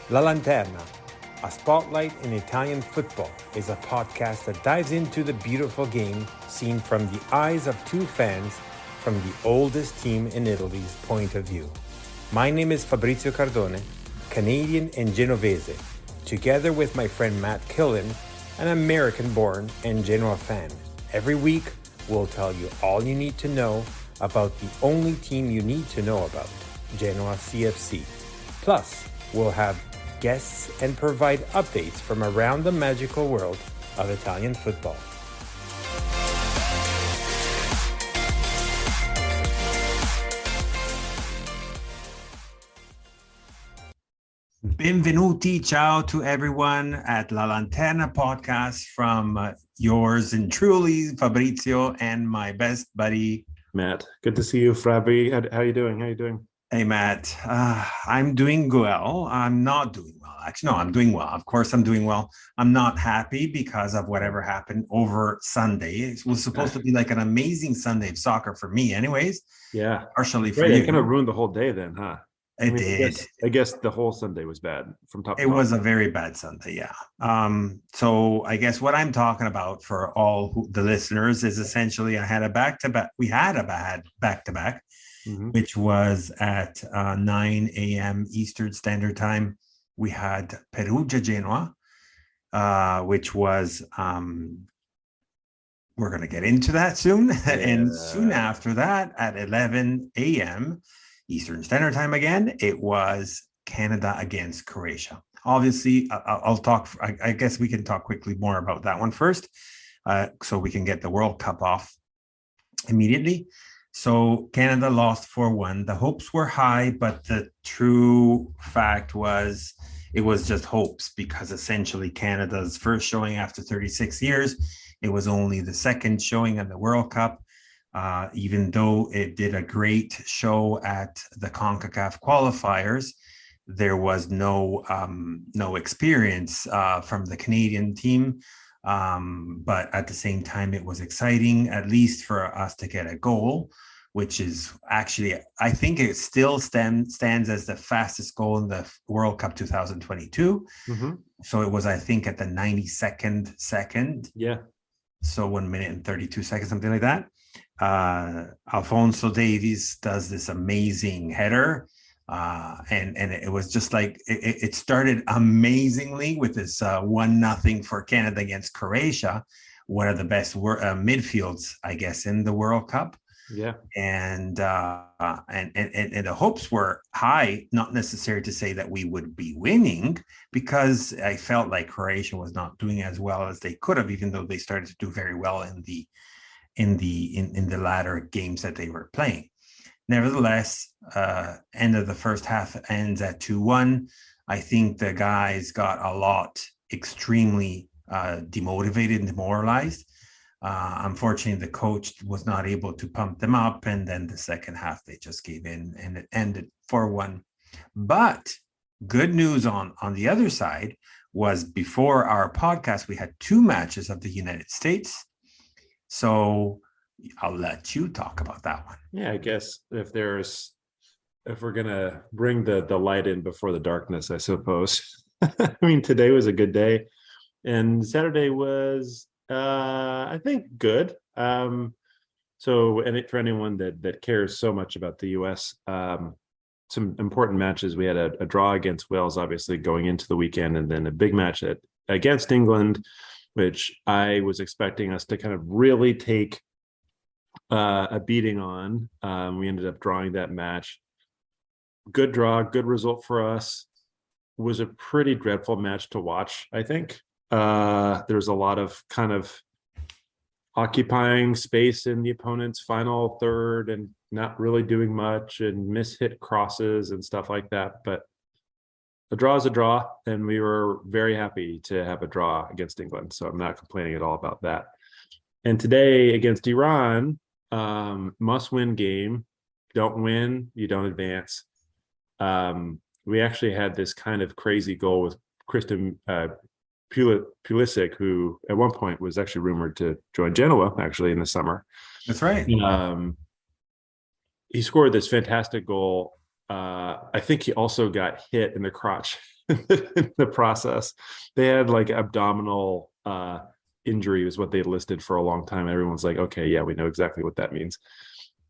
La Lanterna, a spotlight in Italian football, is a podcast that dives into the beautiful game seen from the eyes of two fans from the oldest team in Italy's point of view. My name is Fabrizio Cardone, Canadian and Genovese, together with my friend Matt Killen, an American-born and Genoa fan. Every week, we'll tell you all you need to know about the only team you need to know about, Genoa CFC. Plus, we'll have guests and provide updates from around the magical world of Italian football. Benvenuti, ciao to everyone at La Lanterna podcast from yours and truly, Fabrizio, and my best buddy, Matt. Good to see you, Fabry. How you doing? How you doing? Hey, Matt. I'm doing well. I'm not doing well. Actually, no, I'm doing well. Of course, I'm doing well. I'm not happy because of whatever happened over Sunday. It was supposed to be like an amazing Sunday of soccer for me anyways. Yeah. Partially for Right, you. It kind of ruined the whole day then, huh? It did. I guess the whole Sunday was bad from top to It bottom. was a very bad Sunday, yeah. So I guess what I'm talking about for all the listeners is essentially we had a bad back-to-back, which was at 9 a.m. Eastern Standard Time. We had Perugia Genoa, which was, we're going to get into that soon. Yeah. And soon after that, at 11 a.m. Eastern Standard Time again, it was Canada against Croatia. Obviously, I'll talk, I guess we can talk quickly more about that one first, so we can get the World Cup off immediately. So Canada lost 4-1. The hopes were high, but the true fact was it was just hopes, because essentially Canada's first showing after 36 years, it was only the second showing in the World Cup. Even though it did a great show at the CONCACAF qualifiers, there was no experience from the Canadian team. But at the same time, it was exciting, at least for us to get a goal, which is actually, I think it still stands as the fastest goal in the World Cup 2022. So it was, I think, at the 92nd second. Yeah. So 1 minute and 32 seconds, something like that. Alphonso Davies does this amazing header. And it was just like, it started amazingly with this 1-0 for Canada against Croatia, one of the best midfields, I guess, in the World Cup. Yeah. And the hopes were high, not necessary to say that we would be winning, because I felt like Croatia was not doing as well as they could have, even though they started to do very well in the latter games that they were playing. Nevertheless, end of the first half ends at 2-1. I think the guys got a lot extremely demotivated and demoralized. Unfortunately, the coach was not able to pump them up, and then the second half they just gave in, and it ended 4-1. But good news on the other side was, before our podcast, we had 2 matches of the United States. So I'll let you talk about that one. Yeah, I guess if we're gonna bring the light in before the darkness, I suppose. I mean, today was a good day, and Saturday was, I think, good. So, and for anyone that cares so much about the U.S., some important matches. We had a draw against Wales, obviously, going into the weekend, and then a big match against England, which I was expecting us to kind of really take a beating on. We ended up drawing that match. Good draw, good result for us. It was a pretty dreadful match to watch, I think. There's a lot of kind of occupying space in the opponent's final third and not really doing much, and mishit crosses and stuff like that. But a draw is a draw, and we were very happy to have a draw against England. So I'm not complaining at all about that. And today against Iran, must-win game. Don't win, you don't advance. We actually had this kind of crazy goal with Kristen Pulisic, who at one point was actually rumored to join Genoa, actually, in the summer. That's right. He scored this fantastic goal. I think he also got hit in the crotch in the process. They had like abdominal injury was what they listed for a long time. Everyone's like, okay, yeah, we know exactly what that means.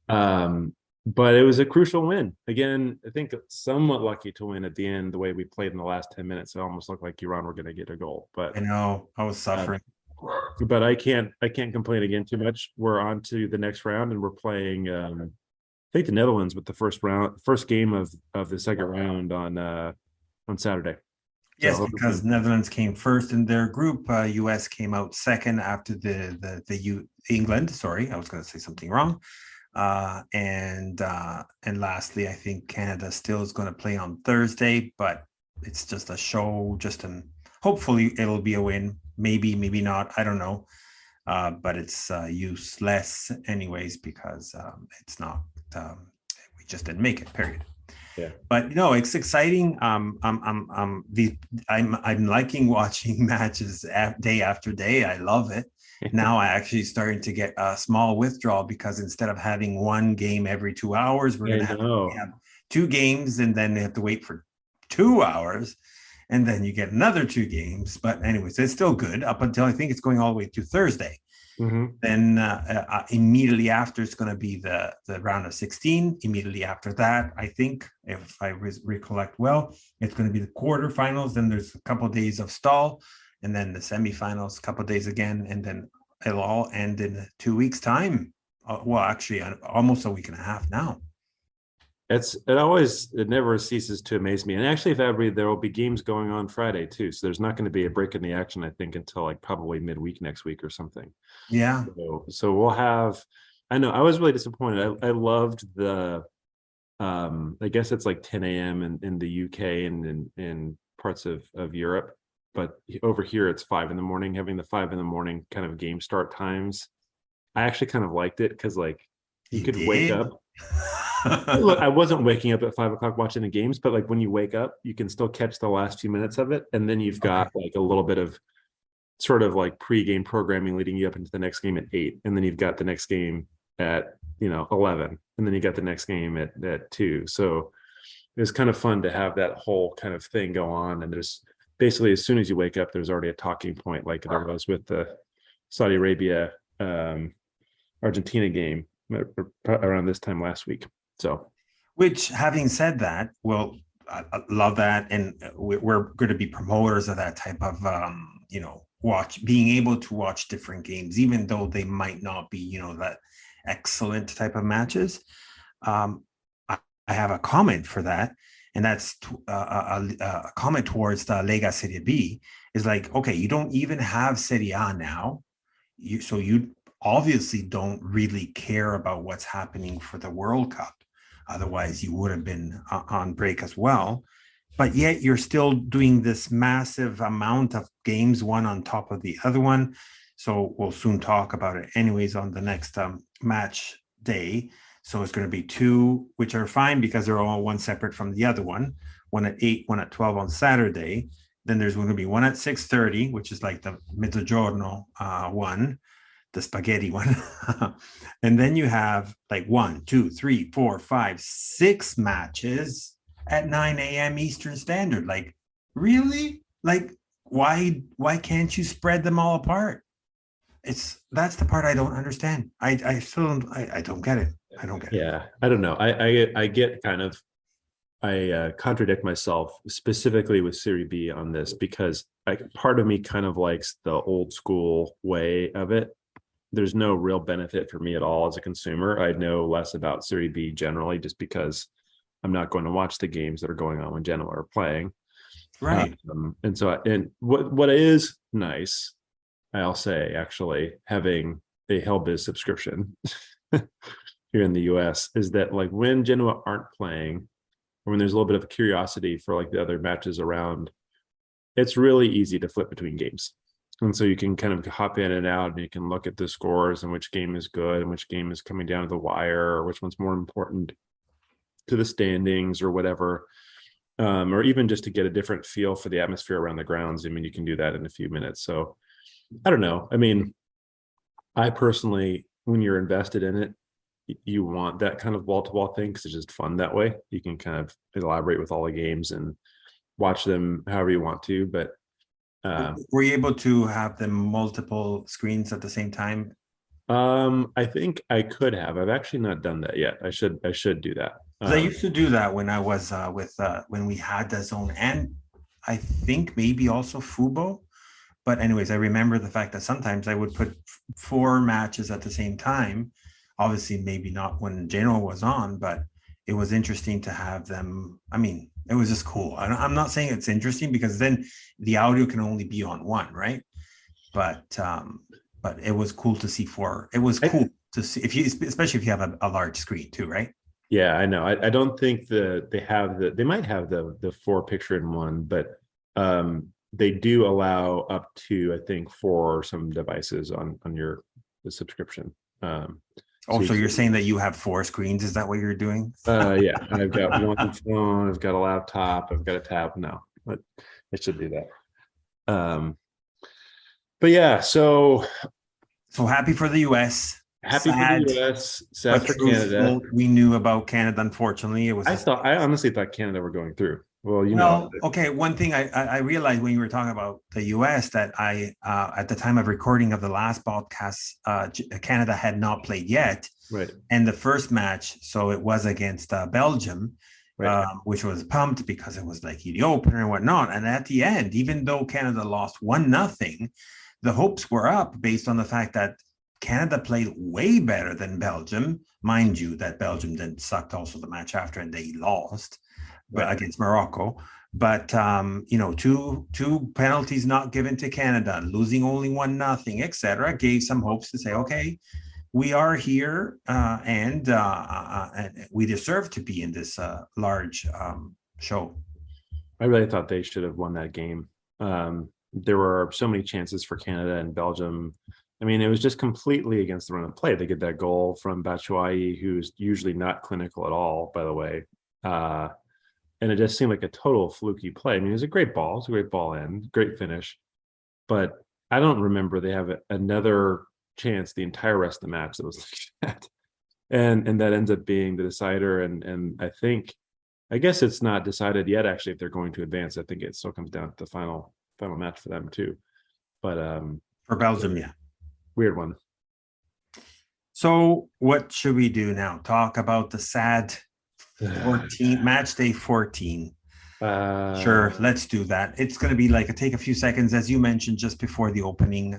But it was a crucial win. Again, I think somewhat lucky to win at the end, the way we played in the last 10 minutes. It almost looked like Iran were going to get a goal. But I know, I was suffering. But I can't complain again too much. We're on to the next round, and we're playing I think the Netherlands with the first game of the second round on Saturday. Yes, because Netherlands came first in their group. US came out second after England. Sorry, I was going to say something wrong. And lastly, I think Canada still is going to play on Thursday, but it's just a show. Hopefully it'll be a win. Maybe not. I don't know. But it's useless anyways because it's not. We just didn't make it. Period. Yeah. But it's exciting. I'm liking watching matches day after day. I love it. Now I actually starting to get a small withdrawal because instead of having one game every 2 hours, we're going to have 2 games, and then they have to wait for 2 hours, and then you get another 2 games. But anyways, it's still good up until I think it's going all the way to Thursday. Mm-hmm. Then immediately after it's going to be the round of 16. Immediately after that, I think, if I recollect well, it's going to be the quarterfinals. Then there's a couple of days of stall, and then the semifinals, a couple of days again, and then it'll all end in 2 weeks' time. Well, actually, almost a week and a half now. It never ceases to amaze me. And actually, Fabry, there will be games going on Friday too, so there's not going to be a break in the action, I think, until like probably midweek next week or something. Yeah. So we'll have. I know I was really disappointed. I loved the. I guess it's like 10 a.m. in the UK and in parts of Europe, but over here it's 5 a.m. Having the 5 a.m. kind of game start times, I actually kind of liked it because like you could wake up. Look, I wasn't waking up at 5 o'clock watching the games, but like when you wake up, you can still catch the last few minutes of it, and then you've got like a little bit of sort of like pre-game programming leading you up into the next game at 8, and then you've got the next game at 11, and then you got the next game at 2. So it was kind of fun to have that whole kind of thing go on, and there's basically as soon as you wake up, there's already a talking point like there was with the Saudi Arabia Argentina game around this time last week. So, which, having said that, well, I love that, and we're going to be promoters of that type of being able to watch different games, even though they might not be that excellent type of matches. I have a comment for that, and that's a comment towards the Lega Serie B. Is like, okay, you don't even have Serie A now, so you obviously don't really care about what's happening for the World Cup. Otherwise, you would have been on break as well. But yet you're still doing this massive amount of games, one on top of the other one. So we'll soon talk about it anyways on the next match day. So it's going to be 2, which are fine because they're all one separate from the other one. One at 8, one at 12 on Saturday. Then there's going to be one at 6:30, which is like the Mezzogiorno one, the spaghetti one. And then you have like 1, 2, 3, 4, 5, 6 matches at 9 a.m. Eastern Standard. Like, really? Like, why can't you spread them all apart? That's the part I don't understand. I still don't get it. I don't get it. Yeah, I don't know. I get kind of, I contradict myself specifically with Serie B on this because part of me kind of likes the old school way of it. There's no real benefit for me at all as a consumer. I know less about Serie B generally just because I'm not going to watch the games that are going on when Genoa are playing. Right. And what is nice, I'll say, actually, having a Hellbiz subscription here in the US is that like when Genoa aren't playing, or when there's a little bit of curiosity for like the other matches around, it's really easy to flip between games. And so you can kind of hop in and out and you can look at the scores and which game is good and which game is coming down to the wire or which one's more important to the standings or whatever. Or even just to get a different feel for the atmosphere around the grounds. I mean, you can do that in a few minutes. So I don't know. I mean, I personally, when you're invested in it, you want that kind of wall-to-wall thing because it's just fun that way. You can kind of elaborate with all the games and watch them however you want to, but were you able to have them multiple screens at the same time? I think I could have. I've actually not done that yet. I should do that. 'Cause I used to do that when I was with when we had the zone, and I think maybe also Fubo. But anyways, I remember the fact that sometimes I would put four matches at the same time. Obviously, maybe not when Genoa was on, but it was interesting to have them. I mean, it was just cool. I'm not saying it's interesting because then the audio can only be on one, right? But it was cool to see four. It was cool to see if you, especially if you have a large screen too, right? Yeah, I know. I don't think they might have the four picture in one, but they do allow up to, I think, for some devices on the subscription. So you're saying that you have four screens? Is that what you're doing? Yeah, I've got one phone, I've got a laptop, I've got a tab. No, but I should do that. But yeah, so happy for the US. Happy for the US, sad for Canada. We knew about Canada, unfortunately. I honestly thought Canada were going through. Well, okay. One thing I realized when you were talking about the US that I at the time of recording of the last podcast, Canada had not played yet. Right. And the first match, so it was against Belgium, right. Which was pumped because it was like the opener and whatnot. And at the end, even though Canada lost 1-0, the hopes were up based on the fact that Canada played way better than Belgium. Mind you, that Belgium then sucked also the match after and they lost against Morocco. But, two penalties not given to Canada, losing only 1-0, etc., gave some hopes to say, okay, we are here and we deserve to be in this large show. I really thought they should have won that game. There were so many chances for Canada and Belgium. I mean, it was just completely against the run of play. They get that goal from Batshuayi, who's usually not clinical at all, by the way. And it just seemed like a total fluky play. I mean, it was a great ball. It's a great ball in, great finish. But I don't remember they have another chance the entire rest of the match that was like that. And that ends up being the decider. And I guess it's not decided yet, actually, if they're going to advance. I think it still comes down to the final match for them, too. But for Belgium, yeah. Weird one. So what should we do now? Talk about the sad 14 match day 14. Sure, let's do that. It's going to be take a few seconds, as you mentioned, just before the opening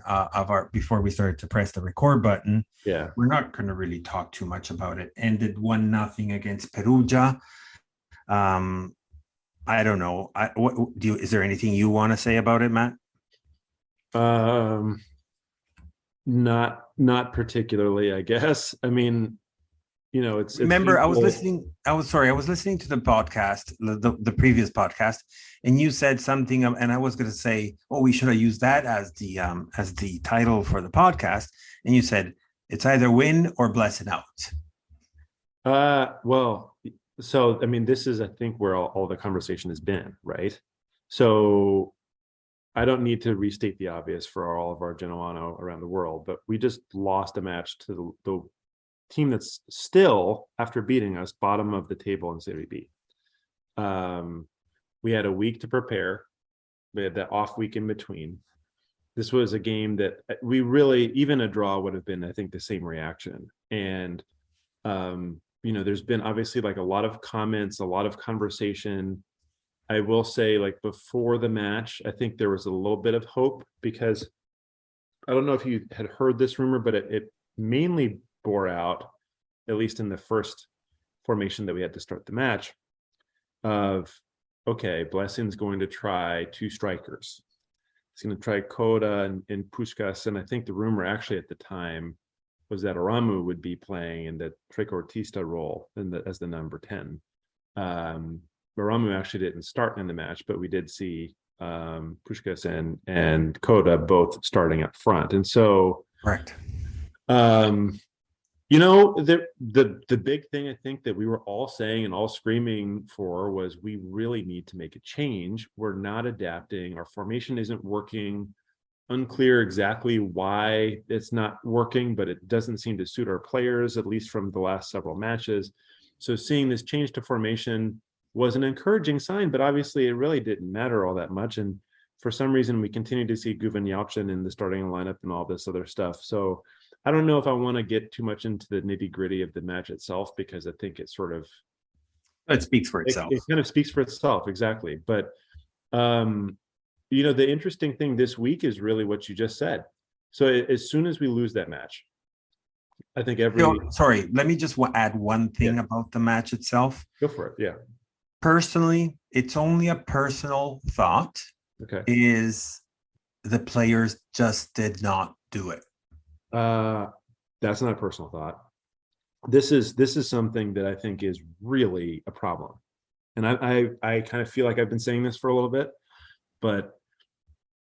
before we started to press the record button. Yeah, we're not going to really talk too much about it. Ended 1-0 against Perugia. I don't know. Is there anything you want to say about it, Matt? Not particularly, I guess. I mean, it's remember, I was listening to the podcast, the previous podcast, and you said something, and I was going to say, oh, we should have used that as the title for the podcast, and you said it's either win or Blessin out. Well, so I mean, this is, I think, where all the conversation has been, right? So I don't need to restate the obvious for all of our Genoano around the world, but we just lost a match to the team that's still, after beating us, bottom of the table in Serie B. We had a week to prepare. We had that off week in between. This was a game that we really, even a draw would have been, I think, the same reaction. And, there's been obviously a lot of comments, a lot of conversation. I will say, before the match, I think there was a little bit of hope, because I don't know if you had heard this rumor, but it mainly bore out, at least in the first formation that we had to start the match, of, okay, Blessin's going to try two strikers. He's going to try Coda and Puskás, and I think the rumor actually at the time was that Aramu would be playing in the trequartista role as the number 10. Aramu actually didn't start in the match, but we did see Puskás and Coda both starting up front. And so, correct. The big thing I think that we were all saying and all screaming for was we really need to make a change. We're not adapting. Our formation isn't working. Unclear exactly why it's not working, but it doesn't seem to suit our players, at least from the last several matches. So seeing this change to formation, was an encouraging sign, but obviously it really didn't matter all that much. And for some reason, we continue to see Guven Yalchin in the starting lineup and all this other stuff. So I don't know if I want to get too much into the nitty gritty of the match itself, because I think it sort of, It speaks for itself. it kind of speaks for itself. Exactly. But, the interesting thing this week is really what you just said. So as soon as we lose that match, I think sorry, let me just add one thing about the match itself. Go for it. Yeah. Personally, it's only a personal thought. Okay. Is the players just did not do it. That's not a personal thought. This is something that I think is really a problem. And I kind of feel like I've been saying this for a little bit, but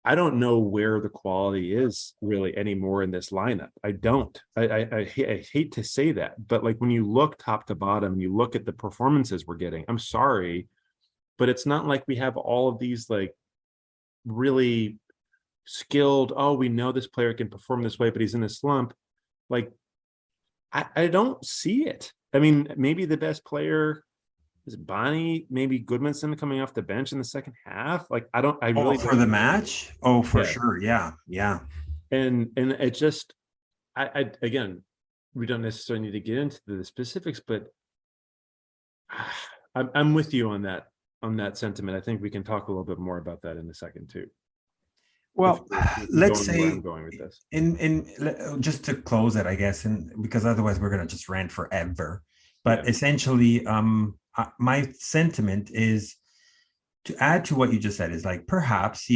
I don't know where the quality is really anymore in this lineup. I don't. I hate to say that, but like when you look top to bottom, you look at the performances we're getting. I'm sorry, but it's not like we have all of these like really skilled, oh, we know this player can perform this way, but he's in a slump. Like, I don't see it. I mean, maybe the best player is Bonnie, maybe Goodmanson coming off the bench in the second half. Like, I really for the match. Oh, for sure. Yeah. And it just, I again, we don't necessarily need to get into the specifics, but I'm with you on that sentiment. I think we can talk a little bit more about that in a second too. Well, let's say I'm going with this. in just to close it, I guess, and because otherwise we're going to just rant forever. But essentially, my sentiment is to add to what you just said is like, perhaps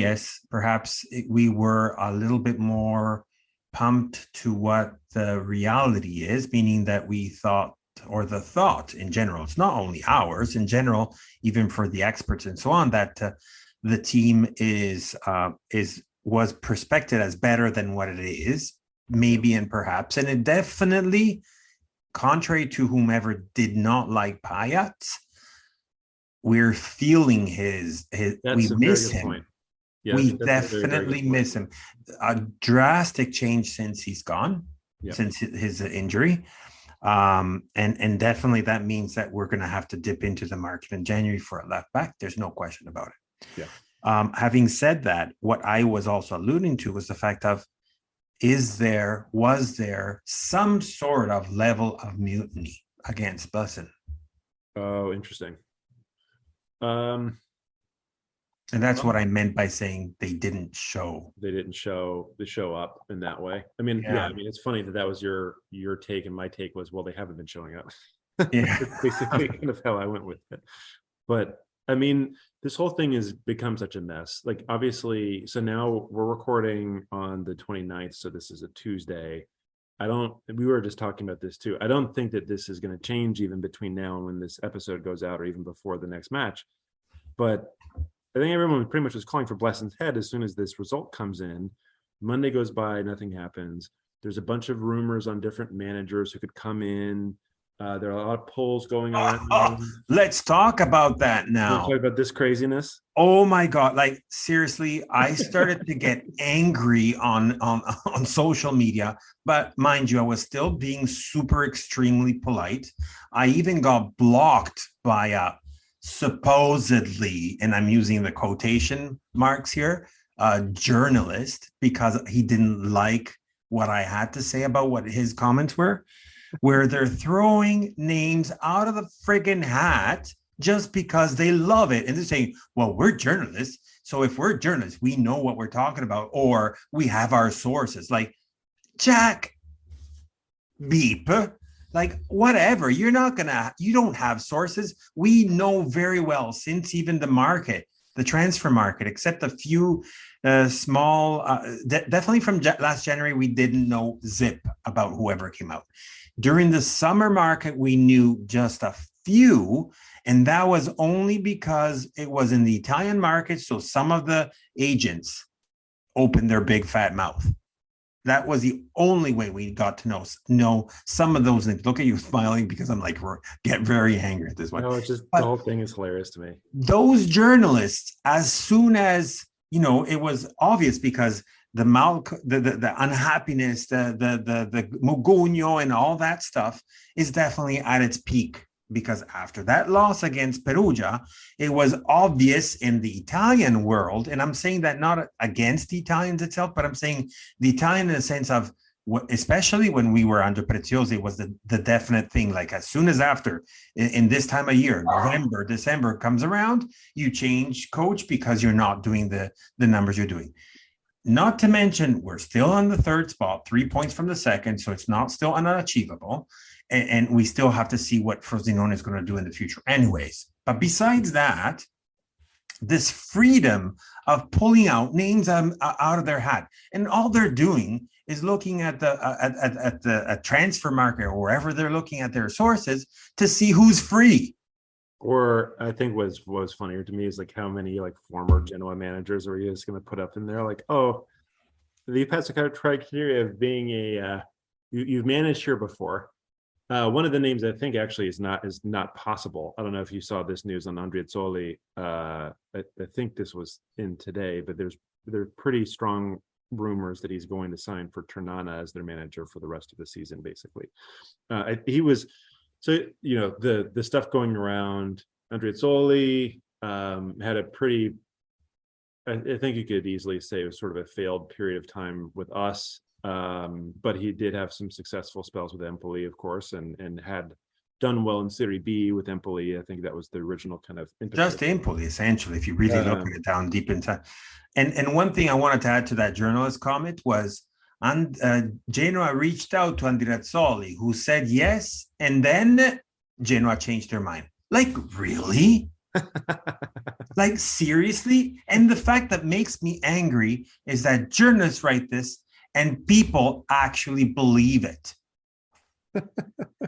we were a little bit more pumped to what the reality is, meaning that we thought, or the thought in general, it's not only ours, in general, even for the experts and so on, that the team was prospected as better than what it is, maybe and perhaps, and it definitely, contrary to whomever did not like Payet, we're feeling we miss him. Yes, we definitely miss him. A drastic change since he's gone, since his injury. And definitely that means that we're going to have to dip into the market in January for a left back. There's no question about it. Yeah. Having said that, what I was also alluding to was the fact of, was there some sort of level of mutiny against Blessin? Oh, interesting. And that's what I meant by saying they didn't show. They didn't show up in that way. I mean, I mean, it's funny that was your take, and my take was, well, they haven't been showing up. Yeah. It's basically kind of how I went with it. But I mean, this whole thing has become such a mess. Like, obviously, so now we're recording on the 29th. So this is a Tuesday. We were just talking about this too. I don't think that this is going to change even between now and when this episode goes out, or even before the next match. But I think everyone pretty much was calling for Blessin's head as soon as this result comes in. Monday goes by, nothing happens. There's a bunch of rumors on different managers who could come in. There are a lot of polls going on. Let's talk about that now. Talk about this craziness. Oh my God. Like, seriously, I started to get angry on social media, but mind you, I was still being super extremely polite. I even got blocked by a supposedly, and I'm using the quotation marks here, a journalist, because he didn't like what I had to say about what his comments were, where they're throwing names out of the friggin' hat just because they love it. And they're saying, well, we're journalists. So if we're journalists, we know what we're talking about, or we have our sources. Like, Jack, beep, like, whatever. You don't have sources. We know very well, since even the transfer market, except a few small, definitely from last January, we didn't know zip about whoever came out. During the summer market, we knew just a few, and that was only because it was in the Italian market. So some of the agents opened their big fat mouth. That was the only way we got to know some of those names. Look at you smiling, because I'm like, get very angry at this one. No, it's just, the whole thing is hilarious to me. Those journalists, as soon as, it was obvious, because the unhappiness, the Mugugno and all that stuff is definitely at its peak because after that loss against Perugia, it was obvious in the Italian world, and I'm saying that not against the Italians itself, but I'm saying the Italian in the sense of, especially when we were under Preziosi, it was the definite thing. Like as soon as after in this time of year, November, December comes around, you change coach because you're not doing the numbers you're doing. Not to mention, we're still on the third spot, 3 points from the second, so it's not still unachievable. And we still have to see what Frosinone is going to do in the future anyways. But besides that, this freedom of pulling out names out of their hat, and all they're doing is looking at the transfer market or wherever they're looking at their sources to see who's free. Or I think was funnier to me is like how many like former Genoa managers are you just going to put up in there? Like, oh, the Pascal criteria of being you've managed here before. One of the names I think actually is not possible. I don't know if you saw this news on Andreazzoli. I think this was in today, but there's pretty strong rumors that he's going to sign for Ternana as their manager for the rest of the season. Basically, he was. So, the stuff going around, Andreazzoli had a pretty, I think you could easily say it was sort of a failed period of time with us. But he did have some successful spells with Empoli, of course, and had done well in Serie B with Empoli. I think that was the original kind of impetus. Just Empoli, essentially, if you really look at it down deep inside. And one thing I wanted to add to that journalist comment was, Genoa reached out to Andreazzoli, who said yes, and then Genoa changed their mind. Like, really? Like, seriously? And the fact that makes me angry is that journalists write this and people actually believe it.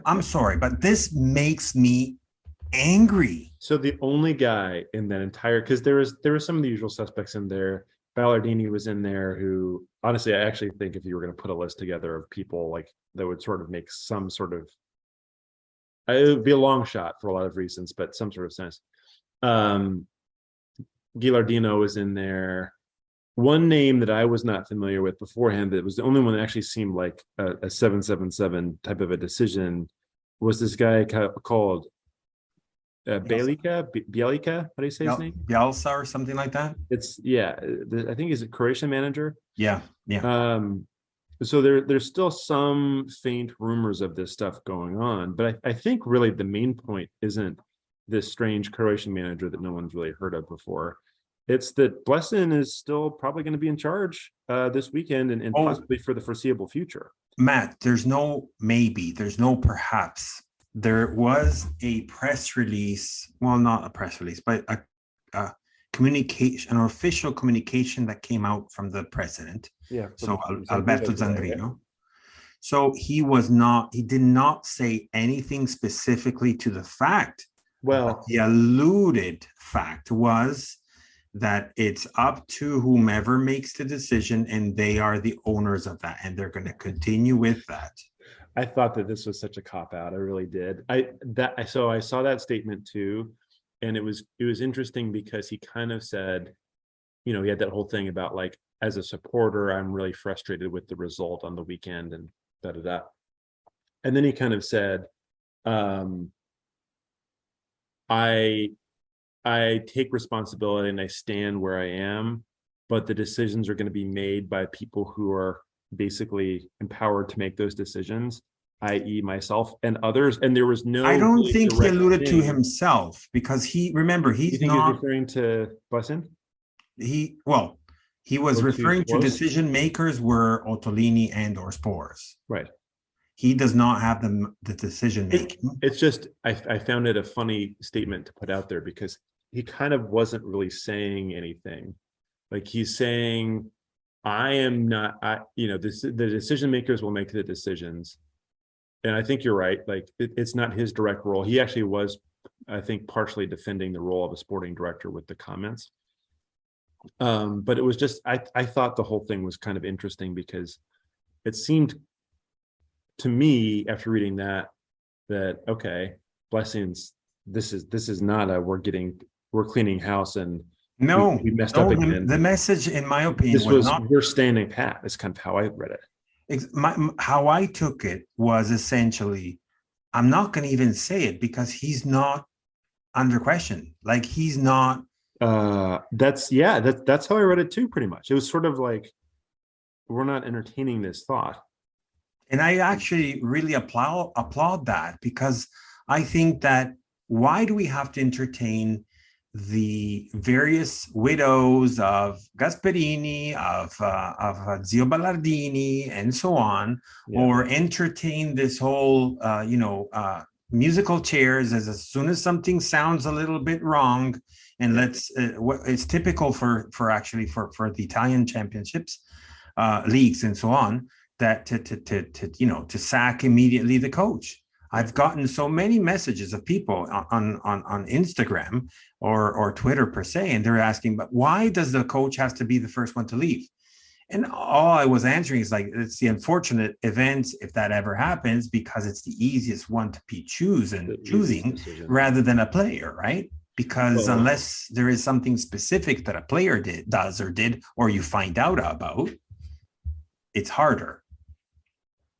I'm sorry, but this makes me angry. So the only guy in that entire, because there was some of the usual suspects in there. Ballardini was in there, who honestly, I actually think if you were going to put a list together of people like that would sort of make some sort of, it would be a long shot for a lot of reasons, but some sort of sense. Gilardino was in there. One name that I was not familiar with beforehand, that was the only one that actually seemed like a 777 type of a decision, was this guy called Bielica. How do you say his name? Bielsa or something like that. It's I think he's a Croatian manager. Yeah. So there's still some faint rumors of this stuff going on, but I think really the main point isn't this strange Croatian manager that no one's really heard of before. It's that Blessin is still probably going to be in charge this weekend and possibly for the foreseeable future. Matt, there's no maybe, there's no perhaps. There was a press release, well, not a press release, but a communication, an official communication that came out from the president. Yeah. So Alberto Zandrino. So he did not say anything specifically to the fact. Well, the alluded fact was that it's up to whomever makes the decision, and they are the owners of that, and they're going to continue with that. I thought that this was such a cop-out. I really did. So I saw that statement too, and it was interesting because he kind of said, he had that whole thing about like, as a supporter, I'm really frustrated with the result on the weekend and da-da-da. And then he kind of said, I take responsibility and I stand where I am, but the decisions are going to be made by people who are basically empowered to make those decisions, i.e. myself and others. And there was no, I don't think he alluded to himself, because he's not referring to Blessin. He was referring to decision makers were Ottolini and or Spores. Right. He does not have the decision making. It's just, I found it a funny statement to put out there because he kind of wasn't really saying anything. Like he's saying, I am not, the decision makers will make the decisions. And I think you're right. Like it's not his direct role. He actually was, I think, partially defending the role of a sporting director with the comments. But it was just, I thought the whole thing was kind of interesting because it seemed to me after reading that okay, Blessings, this is not we're cleaning house and we messed up again. The message, in my opinion, we're standing pat. Is kind of how I read it. How I took it was essentially, I'm not going to even say it because he's not under question. Like he's not. That's how I read it too, pretty much. It was sort of like, we're not entertaining this thought. And I actually really applaud that, because I think that why do we have to entertain the various widows of Gasperini, of Zio Ballardini, and so on, Yeah. or entertain this whole musical chairs as soon as something sounds a little bit wrong, and let's what it's typical for actually for the Italian championships, leagues and so on, that to sack immediately the coach. I've gotten so many messages of people on Instagram or Twitter per se, and they're asking, but why does the coach have to be the first one to leave? And all I was answering is like, it's the unfortunate events if that ever happens, because it's the easiest one to be choosing rather than a player, right? Because unless there is something specific that a player does or did, or you find out about, it's harder.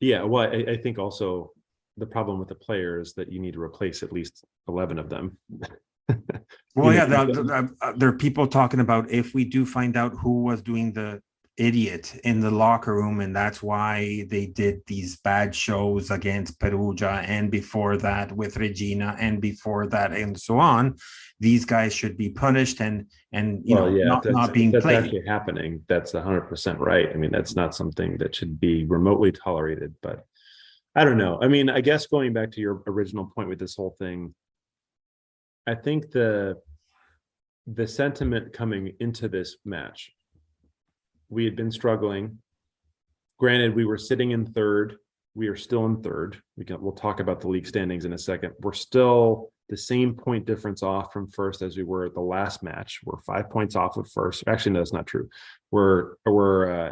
Yeah, well, I think also the problem with the players is that you need to replace at least 11 of them. Well, yeah, there are people talking about if we do find out who was doing the idiot in the locker room, and that's why they did these bad shows against Perugia, and before that with Regina, and before that, and so on. These guys should be punished and not being that's played. actually happening. That's 100% right. I mean, that's not something that should be remotely tolerated, but I don't know. I mean, I guess going back to your original point with this whole thing, I think the sentiment coming into this match, we had been struggling. Granted, we were sitting in third. We are still in third. We'll talk about the league standings in a second. We're still the same point difference off from first as we were at the last match. We're 5 points off of first. Actually, no, that's not true. We're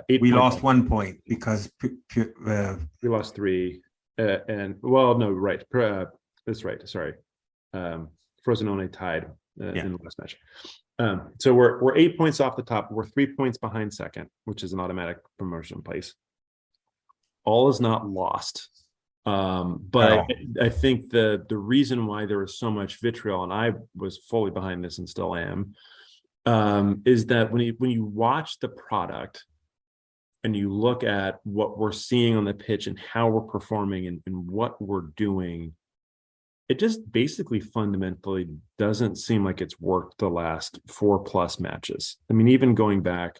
8. We lost 1 point because we lost 3. And well, no, right. That's right. Sorry. Frosinone tied in the last match. So we're 8 points off the top. We're 3 points behind second, which is an automatic promotion place. All is not lost. But I think the reason why there was so much vitriol, and I was fully behind this and still am, is that when you watch the product and you look at what we're seeing on the pitch and how we're performing and what we're doing, it just basically fundamentally doesn't seem like it's worked the last 4+ matches. I mean, even going back,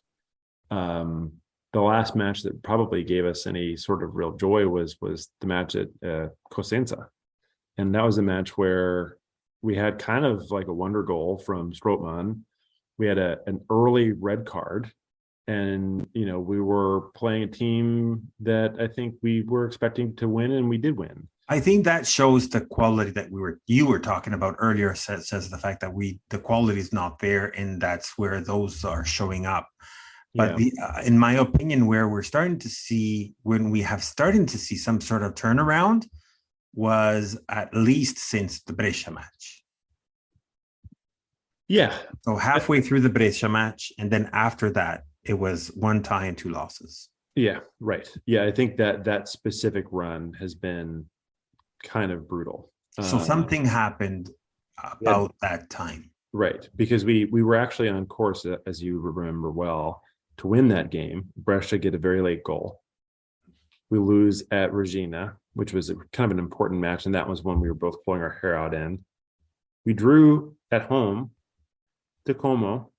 the last match that probably gave us any sort of real joy was the match at Cosenza. And that was a match where we had kind of like a wonder goal from Strootman. We had an early red card, and we were playing a team that I think we were expecting to win, and we did win. I think that shows the quality that you were talking about earlier, says the fact that the quality is not there, and that's where those are showing up. But in my opinion, where we're starting to see, when we have started to see some sort of turnaround, was at least since the Brescia match. Yeah. So halfway through the Brescia match, and then after that, it was 1 tie and 2 losses. Yeah, right. Yeah, I think that specific run has been kind of brutal. So something happened about that time. Right, because we were actually on course, as you remember well, to win that game. Brescia get a very late goal. We lose at Regina, which was kind of an important match, and that was one we were both pulling our hair out in. We drew at home to Como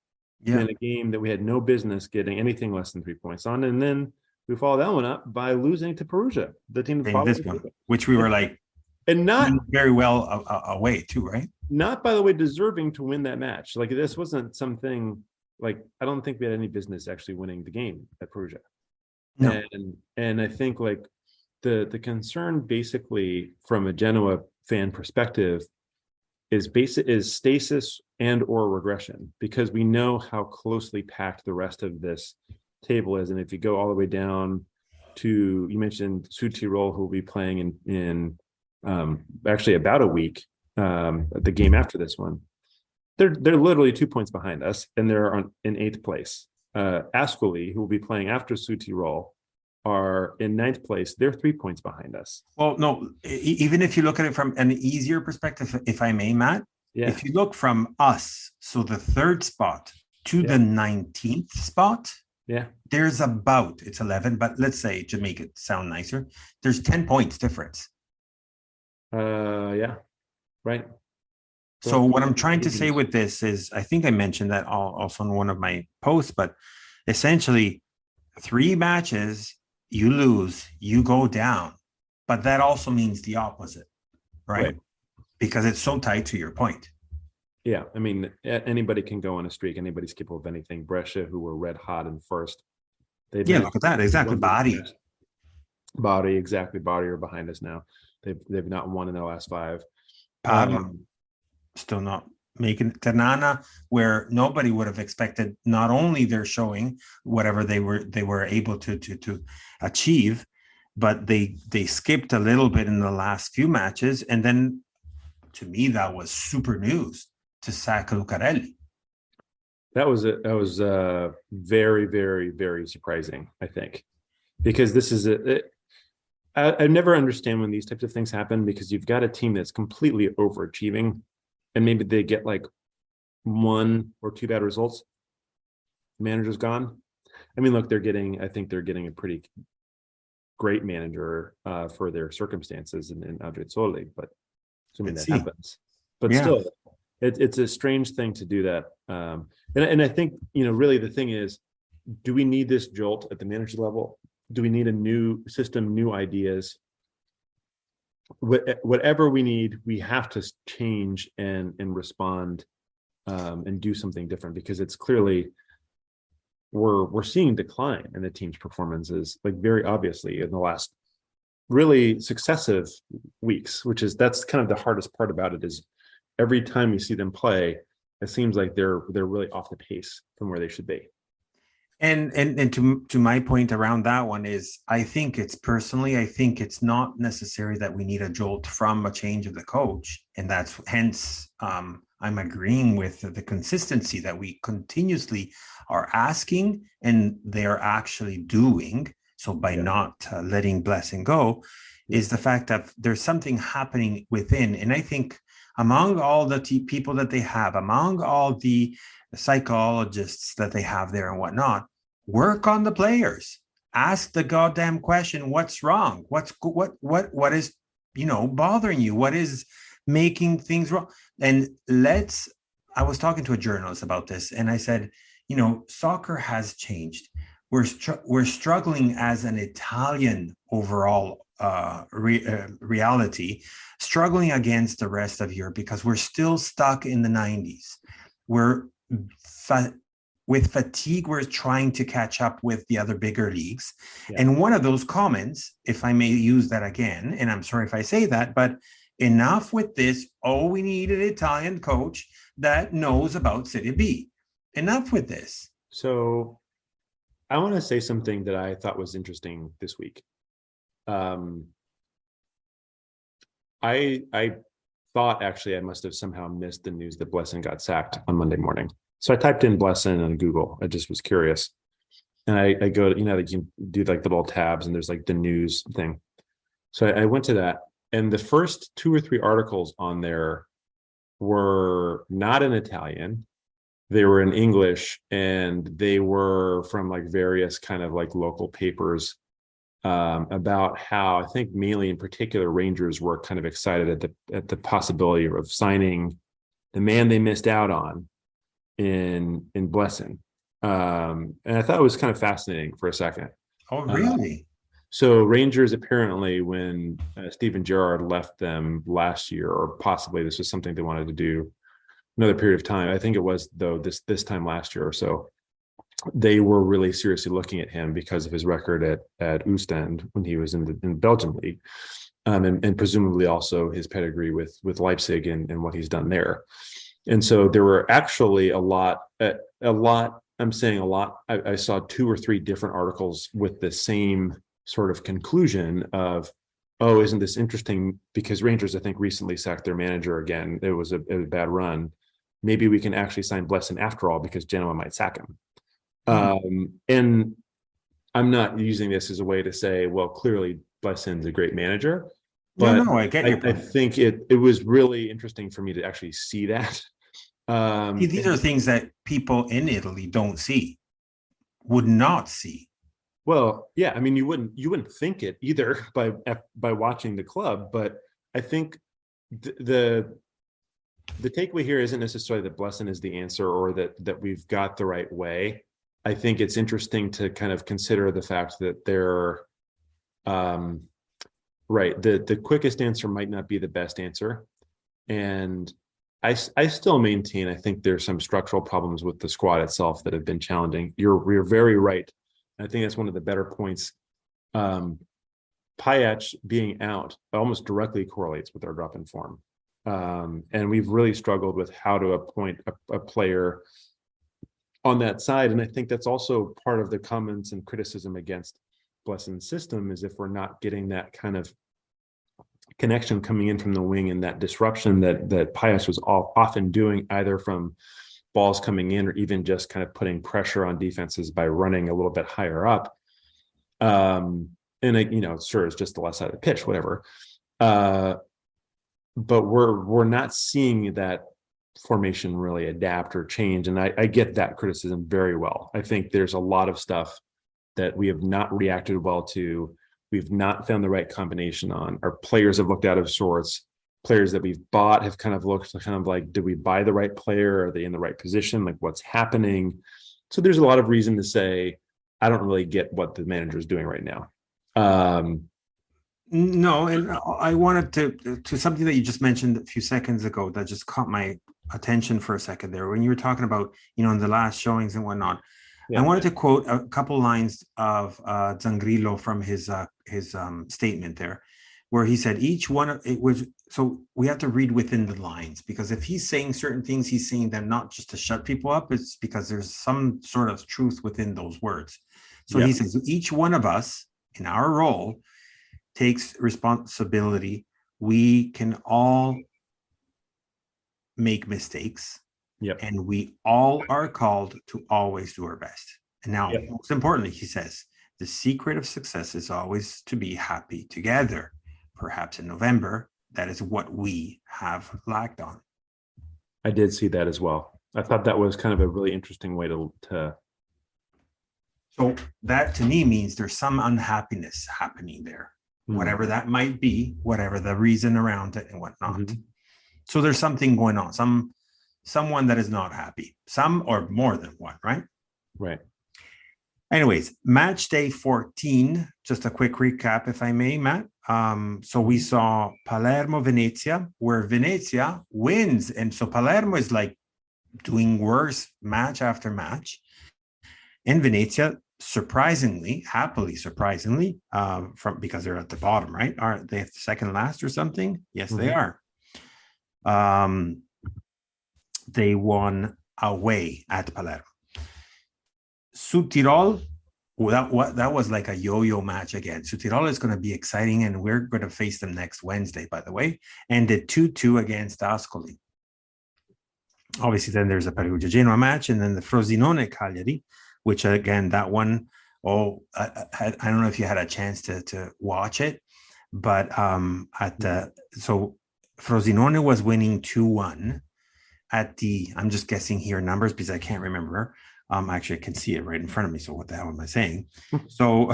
in a game that we had no business getting anything less than 3 points on, and then we followed that one up by losing to Perugia, the team that followed this one, which we were like, and not very well away too, right? Not, by the way, deserving to win that match. Like, this wasn't something like, I don't think we had any business actually winning the game at Perugia. No. And I think like the concern basically from a Genoa fan perspective is stasis and or regression, because we know how closely packed the rest of this table is. And if you go all the way down to, you mentioned Südtirol, who will be playing in actually about a week, the game after this one, they're literally 2 points behind us, and they're in 8th place. Ascoli, who will be playing after Südtirol, are in ninth place. They're 3 points behind us. Well, no, even if you look at it from an easier perspective, if I may, Matt, if you look from us, so the third spot to the 19th spot, there's about, it's 11, but let's say, to make it sound nicer, there's 10 points difference. Right. So what I'm trying to say with this is, I think I mentioned that also in one of my posts, but essentially 3 matches, you lose, you go down, but that also means the opposite, right? Because it's so tied to your point. Yeah, I mean, anybody can go on a streak. Anybody's capable of anything. Brescia, who were red hot in first. Look at that. Exactly. Body are behind us now. They've not won in their last 5. Still not making Ternana, where nobody would have expected not only their showing, whatever they were able to achieve, but they skipped a little bit in the last few matches. And then to me, that was super news to sack Lucarelli. That was very, very, very surprising, I think, because this is I never understand when these types of things happen, because you've got a team that's completely overachieving, and maybe they get like 1 or 2 bad results. Manager's gone. I mean, look, I think they're getting a pretty great manager for their circumstances in Adriazzoli, but assuming that happens. But still, it's a strange thing to do that. And I think, really the thing is, do we need this jolt at the manager level? Do we need a new system, new ideas? Whatever we need, we have to change and respond and do something different, because it's clearly we're seeing decline in the team's performances, like very obviously in the last really successive weeks, that's kind of the hardest part about it, is every time you see them play, it seems like they're really off the pace from where they should be. And to my point around that one is, I think it's not necessary that we need a jolt from a change of the coach. And that's hence I'm agreeing with the consistency that we continuously are asking, and they're actually doing. So by not letting Blessin go, is the fact that there's something happening within. And I think among all the people that they have, among all the psychologists that they have there and whatnot, work on the players. Ask the goddamn question: what's wrong? What is bothering you? What is making things wrong? And I was talking to a journalist about this, and I said, soccer has changed. We're struggling as an Italian overall reality, struggling against the rest of Europe, because we're still stuck in the 90s. With fatigue, we're trying to catch up with the other bigger leagues. And one of those comments, if I may use that again, and I'm sorry if I say that, but enough with this. Oh, we need an Italian coach that knows about Serie B. Enough with this. So I want to say something that I thought was interesting this week. I thought actually I must have somehow missed the news that Blessin got sacked on Monday morning. So I typed in Blessin on Google. I just was curious. And I go, like you do like the little tabs and there's like the news thing. So I went to that, and the first 2 or 3 articles on there were not in Italian. They were in English, and they were from like various kind of like local papers about how, I think mainly in particular, Rangers were kind of excited at the possibility of signing the man they missed out on in Blessin. And I thought it was kind of fascinating for a second. Oh, really? So Rangers apparently, when Steven Gerrard left them last year, or possibly this was something they wanted to do another period of time, I think it was though this time last year or so, they were really seriously looking at him because of his record at Ostend when he was in the Belgian league, and presumably also his pedigree with Leipzig and what he's done there. And so there were actually a lot. I'm saying a lot. I saw 2 or 3 different articles with the same sort of conclusion of, oh, isn't this interesting? Because Rangers, I think, recently sacked their manager again. It was a bad run. Maybe we can actually sign Blessin after all, because Genoa might sack him. And I'm not using this as a way to say, well, clearly Blessin's a great manager, No, but no, I get your I point. think it was really interesting for me to actually see that. See, these are things that people in Italy don't see, would not see. Well, yeah, I mean, you wouldn't think it either by watching the club, but I think the takeaway here isn't necessarily that Blessin is the answer or that we've got the right way. I think it's interesting to kind of consider the fact that they're right. The quickest answer might not be the best answer, and I still maintain I think there's some structural problems with the squad itself that have been challenging. You're very right. I think that's one of the better points. Payach being out almost directly correlates with our drop in form. And we've really struggled with how to appoint a player on that side. And I think that's also part of the comments and criticism against Blessin's system is if we're not getting that kind of connection coming in from the wing and that disruption that Payach was often doing either from balls coming in or even just kind of putting pressure on defenses by running a little bit higher up. And sure, it's just the left side of the pitch, whatever. But we're not seeing that formation really adapt or change. And I get that criticism very well. I think there's a lot of stuff that we have not reacted well to. We've not found the right combination on. Our players have looked out of sorts. Players that we've bought have kind of looked kind of like, did we buy the right player? Are they in the right position? Like what's happening? So there's a lot of reason to say, I don't really get what the manager is doing right now. No, and I wanted to something that you just mentioned a few seconds ago that just caught my attention for a second there when you were talking about, in the last showings and whatnot. Yeah. I wanted to quote a couple lines of Zangrillo from his statement there, where he said each one of it was, so we have to read within the lines, because if he's saying certain things, he's saying them not just to shut people up, it's because there's some sort of truth within those words. So he says each one of us in our role takes responsibility. We can all make mistakes, and we all are called to always do our best. And now, most importantly, he says, the secret of success is always to be happy together. Perhaps in November, that is what we have lacked on. I did see that as well. I thought that was kind of a really interesting way to. So that to me means there's some unhappiness happening there, whatever that might be, whatever the reason around it and whatnot. So there's something going on, someone that is not happy, some or more than one, right? Right. Anyways, match day 14, just a quick recap, if I may, Matt. So we saw Palermo-Venezia, where Venezia wins. And so Palermo is like doing worse match after match. And Venezia, happily surprisingly, because they're at the bottom, right? Are they second last or something? Yes, they are. They won away at Palermo. Südtirol, that was like a yo-yo match again. Südtirol is going to be exciting, and we're going to face them next Wednesday, by the way. And the 2-2 against Ascoli. Obviously, then there's a Perugia-Genoa match, and then the Frosinone-Cagliari, which again, that one, I don't know if you had a chance to watch it, but so Frosinone was winning 2-1 at I'm just guessing here numbers because I can't remember. Actually, I can see it right in front of me. So what the hell am I saying? So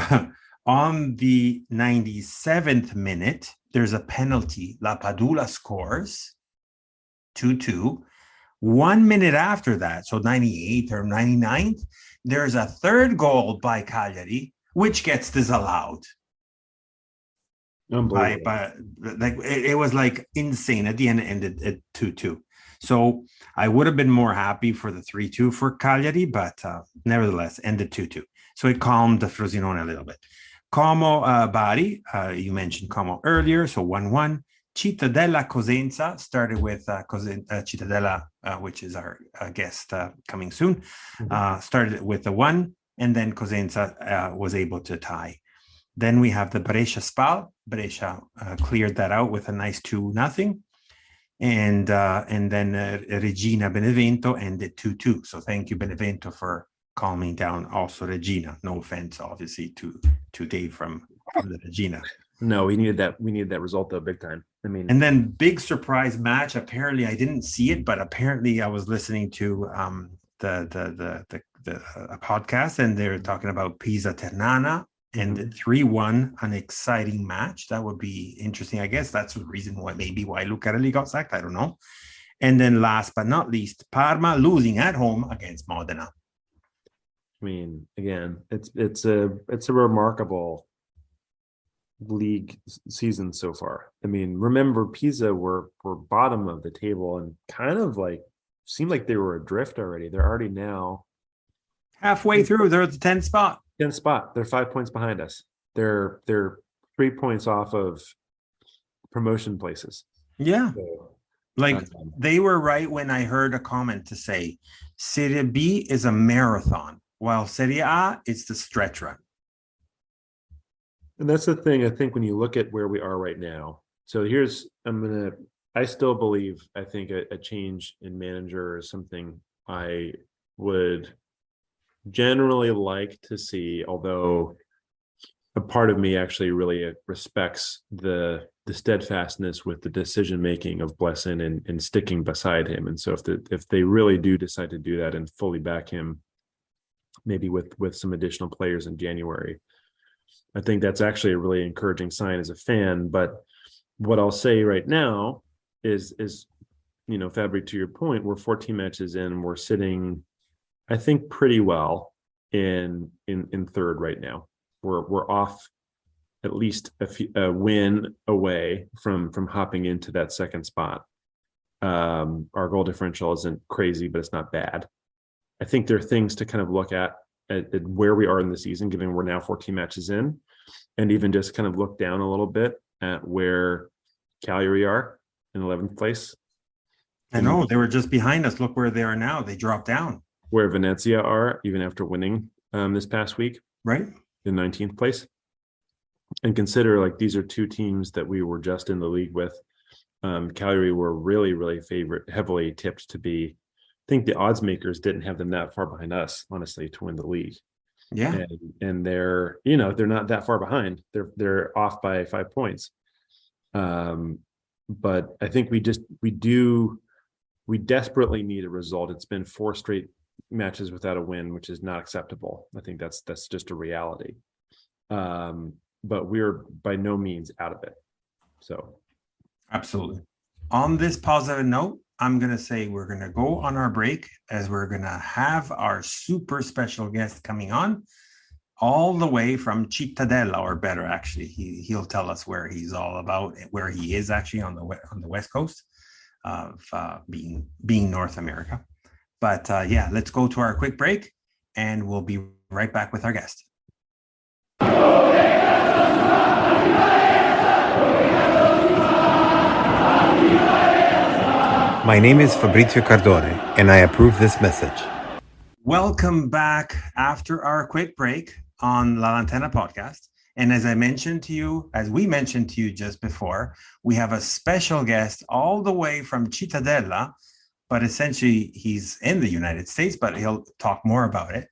on the 97th minute, there's a penalty. La Padula scores 2-2. 1 minute after that, so 98th or 99th, there's a third goal by Cagliari, which gets disallowed. It was like insane. At the end, it ended at 2-2. So I would have been more happy for the 3-2 for Cagliari, but nevertheless, ended 2-2. So it calmed the Frosinone a little bit. Como Bari, you mentioned Como earlier, so 1-1. Cittadella Cosenza started with Cittadella, which is our guest coming soon, started with the 1, and then Cosenza was able to tie. Then we have the Brescia Spal. Brescia cleared that out with a nice 2-0. And then Regina Benevento ended 2-2. So thank you, Benevento, for calming down also Regina. No offense, obviously, to Dave from the Regina. No, we needed that. We needed that result though, big time. I mean, and then big surprise match. Apparently, I didn't see it, but apparently, I was listening to a podcast, and they're talking about Pisa Ternana and 3-1, an exciting match. That would be interesting. I guess that's the reason why Lucarelli got sacked. I don't know. And then last but not least, Parma losing at home against Modena. I mean, again, it's a remarkable league season so far. I mean, remember Pisa were bottom of the table and kind of like seemed like they were adrift already. They're already now halfway through. They're at the 10th spot. 10th spot. They're 5 points behind us. They're 3 points off of promotion places. Yeah. So, they were right when I heard a comment to say Serie B is a marathon, while Serie A is the stretch run. And that's the thing, I think, when you look at where we are right now. So I still believe, I think a change in manager is something I would generally like to see, although a part of me actually really respects the steadfastness with the decision making of Blessin and sticking beside him. And so if they really do decide to do that and fully back him, maybe with some additional players in January, I think that's actually a really encouraging sign as a fan. But what I'll say right now is Fabry, to your point, we're 14 matches in, we're sitting, I think, pretty well in third right now. We're off at least a win away from hopping into that second spot. Our goal differential isn't crazy, but it's not bad. I think there are things to kind of look at where we are in the season, given we're now 14 matches in, and even just kind of look down a little bit at where Cagliari are in 11th place. I know, they were just behind us. Look where they are now. They dropped down. Where Venezia are, even after winning this past week. Right. In 19th place. And consider, like, these are two teams that we were just in the league with. Cagliari were really, really heavily tipped to be. I think the odds makers didn't have them that far behind us, honestly, to win the league. Yeah. And they're not that far behind. They're off by 5 points. But I think we desperately need a result. It's been 4 straight matches without a win, which is not acceptable. I think that's just a reality. But we're by no means out of it. So absolutely. On this positive note, I'm going to say we're going to go on our break, as we're going to have our super special guest coming on all the way from Cittadella, or better, actually, he'll tell us where he's all about, where he is actually on the West Coast of being North America. But let's go to our quick break, and we'll be right back with our guest. My name is Fabrizio Cardone, and I approve this message. Welcome back after our quick break on La Lantena podcast. And as we mentioned to you just before, we have a special guest all the way from Cittadella, but essentially he's in the United States, but he'll talk more about it.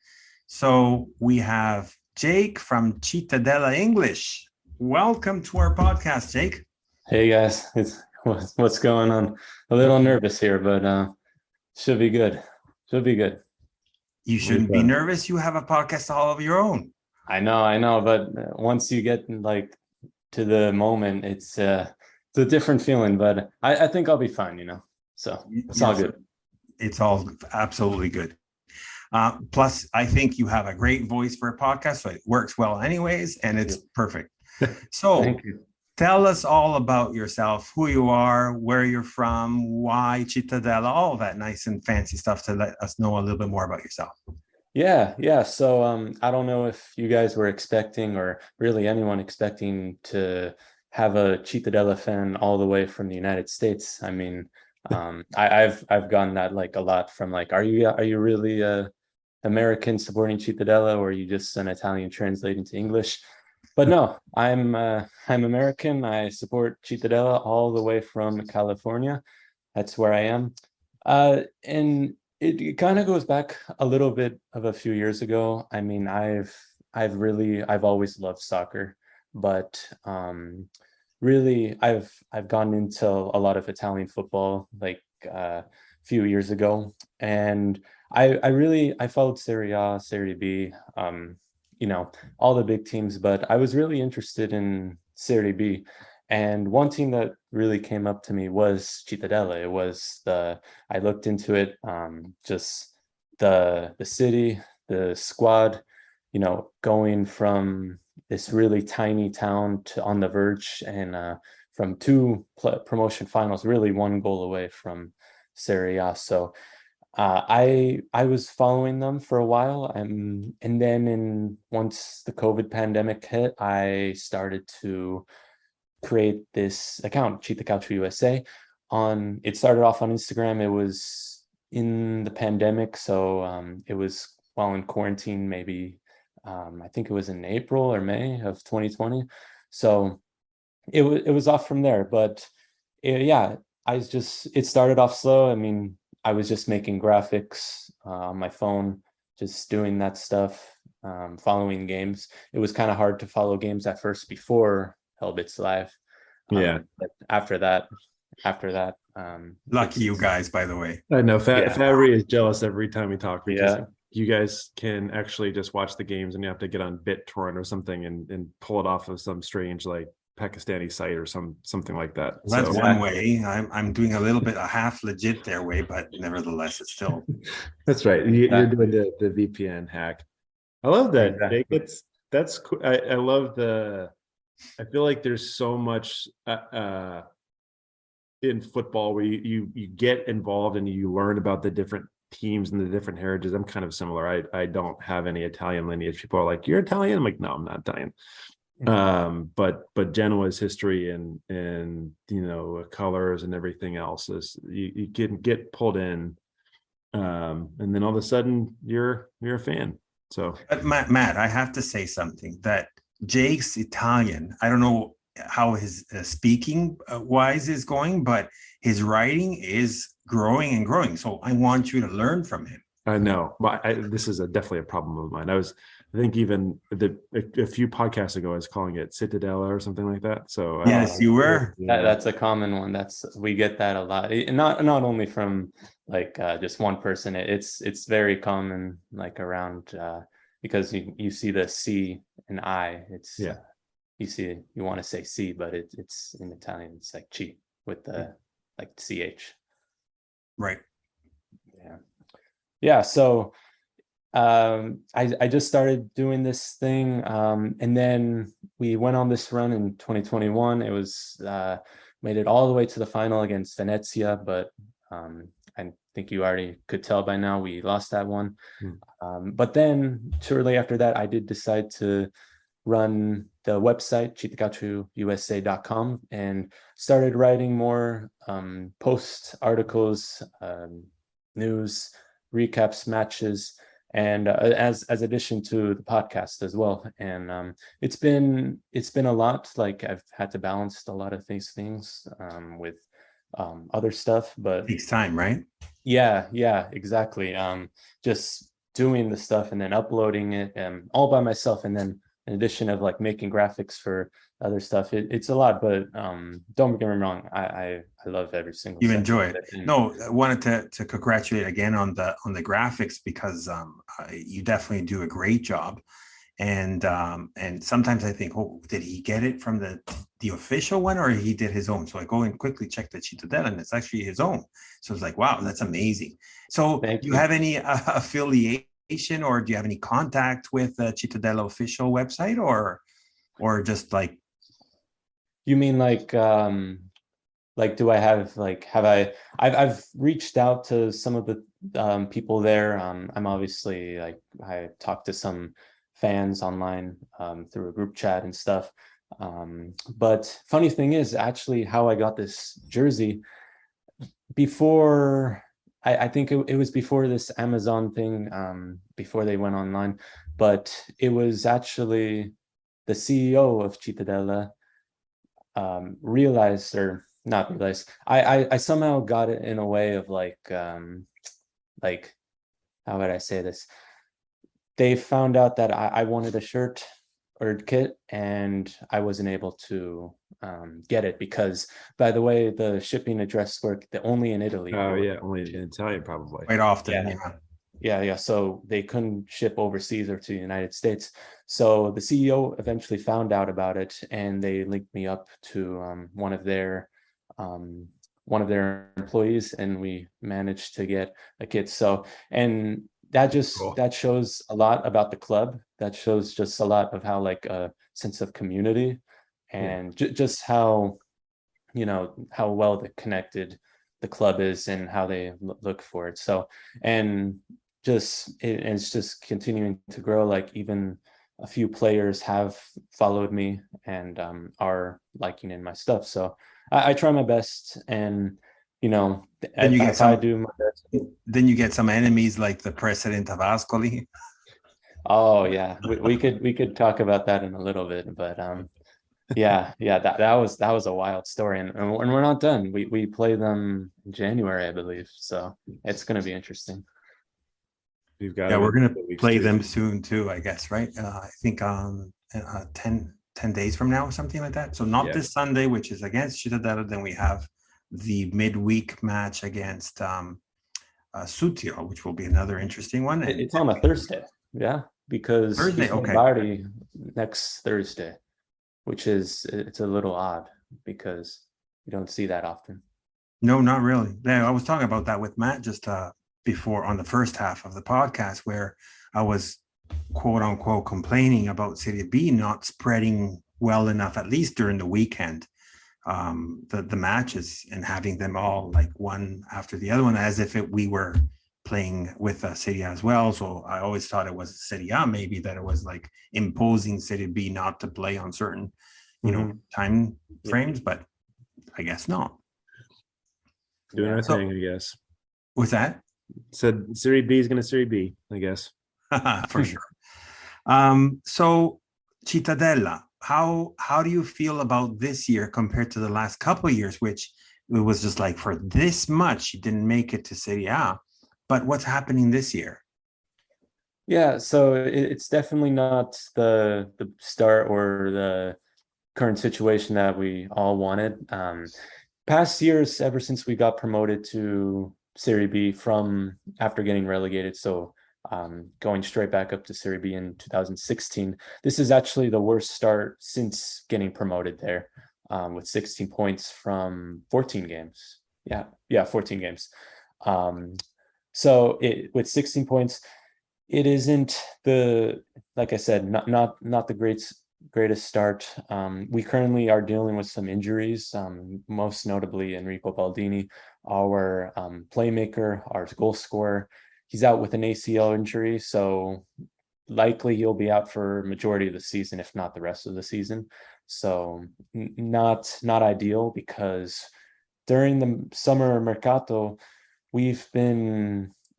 So we have Jake from Cittadella English. Welcome to our podcast, Jake. Hey guys, what's going on? A little nervous here, but should be good. You shouldn't be nervous. You have a podcast all of your own. I know, but once you get to the moment, it's a different feeling. But I think I'll be fine, So it's all good. It's all absolutely good. Plus, I think you have a great voice for a podcast, so it works well anyways, and it's perfect. So thank you. Tell us all about yourself, who you are, where you're from, why Cittadella, all that nice and fancy stuff to let us know a little bit more about yourself. Yeah. So I don't know if you guys were expecting, or really anyone expecting, to have a Cittadella fan all the way from the United States. I mean, I've gotten that a lot from are you really American supporting Cittadella, or are you just an Italian translating to English? But no, I'm American. I support Cittadella all the way from California. That's where I am. And It kind of goes back a little bit of a few years ago. I mean, I've always loved soccer, but really I've gone into a lot of Italian football like a few years ago, and I followed Serie A, Serie B, you know, all the big teams, but I was really interested in Serie B. And one team that really came up to me was Cittadella. It was the I looked into it, just the city, the squad, you know, going from this really tiny town to on the verge, and from two promotion finals, really one goal away from Serie A. So I was following them for a while, and then once the COVID pandemic hit, I started to create this account, CittaCalcioUSA. It started off on Instagram. It was in the pandemic, so it was while in quarantine, maybe I think it was in April or May of 2020. So it was off from there. But yeah, it started off slow. I mean, I was just making graphics on my phone, just doing that stuff, following games. It was kind of hard to follow games at first before Hellbits Live. Yeah. But after that, Lucky you guys, by the way. I know Yeah. Fabry is jealous every time we talk, because Yeah. you guys can actually just watch the games and you have to get on BitTorrent or something and pull it off of some strange like Pakistani site or something like that. Well, that's So one way. I'm doing a little bit a half legit their way, but nevertheless, it's still. that's right. You're Exactly. doing the VPN hack. I love that. Exactly. Jake. That's cool. I love I feel like there's so much in football where you get involved and you learn about the different teams and the different heritages. I'm kind of similar. I don't have any Italian lineage. People are like, "You're Italian?" I'm like, "No, I'm not Italian." But Genoa's history and you know, colors and everything else is you can get pulled in, and then all of a sudden you're a fan. So But Matt, I have to say something that Jake's Italian. I don't know how his speaking wise is going, but his writing is growing and growing. So I want you to learn from him. I know, but this is definitely a problem of mine. I think even a few podcasts ago, I was calling it Cittadella or something like that. So Yes, you were. That's a common one. We get that a lot. Not only from like just one person. It's very common, like around because you see the C and I. It's Yeah. you want to say C, but it's in Italian. It's like chi with the like ch. Right. Yeah. So I just started doing this thing, and then we went on this run in 2021. It was made it all the way to the final against Venezia, but I think you already could tell by now we lost that one. But then shortly after that, I did decide to run the website CittaCalcioUSA.com and started writing more post articles, news, recaps, matches, and as addition to the podcast as well. And it's been a lot. Like I've had to balance a lot of these things with other stuff, but It takes time, right? yeah, exactly. Just doing the stuff and then uploading it all by myself, and then in addition of like making graphics for other stuff, it's a lot. But don't get me wrong, I love every single. You enjoy it. No, I wanted to congratulate again on the graphics, because you definitely do a great job. And sometimes I think, oh, did he get it from the official one, or he did his own? So I go and quickly check the Cittadella, and it's actually his own. So it's like, wow, that's amazing. So do you have any affiliation, or do you have any contact with the Cittadella official website, or just like? You mean like do I have like I've reached out to some of the people there. I'm obviously like I talked to some fans online through a group chat and stuff. But funny thing is actually how I got this jersey before. I think it was before this Amazon thing, before they went online, but it was actually the CEO of Cittadella realized, or not realized, I somehow got it in a way of like like, how would I say this? They found out that I wanted a shirt or kit, and I wasn't able to get it because, by the way, the shipping address work only in Italy. Oh yeah, only in Italian probably. Quite often, yeah. So they couldn't ship overseas or to the United States. So the CEO eventually found out about it, and they linked me up to one of their employees, and we managed to get a kit. So, and that just Cool. that shows a lot about the club. That shows just a lot of how, like, a sense of community, and just how, how well connected the club is and how they look for it. So, and it's just continuing to grow. Like, even a few players have followed me and are liking in my stuff. So I try my best, and Then you get if I do my best. Then you get some enemies like the president of Ascoli. Oh yeah, we could talk about that in a little bit, but yeah, that was a wild story, and we're not done. We play them in January, I believe, so it's going to be interesting. We've got We're gonna play too. them soon too, I guess, right? I think 10 days from now or something like that. So not this Sunday, which is against Cittadella. Then we have the midweek match against Sutio, which will be another interesting one. And it's on a Thursday, because Thursday, okay. Fabry next Thursday, which is, it's a little odd because you don't see that often. No, not really. Yeah, I was talking about that with Matt just before on the first half of the podcast, where I was quote unquote complaining about Serie B not spreading well enough, at least during the weekend, the matches, and having them all like one after the other one, as if we were playing with Serie A as well. So I always thought it was Serie A, maybe, that it was like imposing Serie B not to play on certain, time frames, but I guess not. Doing our thing, I guess. What's that? Said Serie B is going to Serie B, I guess. For sure. So Cittadella, how do you feel about this year compared to the last couple of years, which it was just like, for this much you didn't make it to Serie A, but what's happening this year? Yeah, so it's definitely not the start or the current situation that we all wanted. Past years, ever since we got promoted to Serie B from after getting relegated, so going straight back up to Serie B in 2016, this is actually the worst start since getting promoted there, with 16 points from 14 games. 14 games. So with 16 points, it isn't like I said, not the greatest start. We currently are dealing with some injuries, most notably Enrico Baldini, our playmaker, our goal scorer. He's out with an ACL injury, so likely he'll be out for majority of the season, if not the rest of the season. So not ideal, because during the summer mercato, we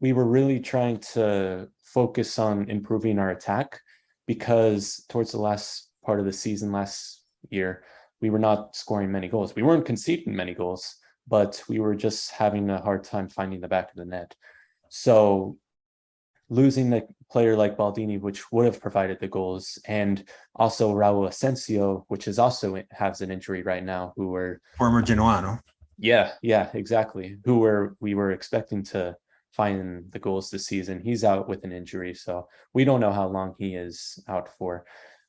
were really trying to focus on improving our attack, because towards the last part of the season last year, we were not scoring many goals. We weren't conceding many goals, but we were just having a hard time finding the back of the net. So losing a player like Baldini, which would have provided the goals, and also Raul Asensio, which is also has an injury right now, who were former Genoa, no? Yeah, exactly. We were expecting to find the goals this season. He's out with an injury, so we don't know how long he is out for.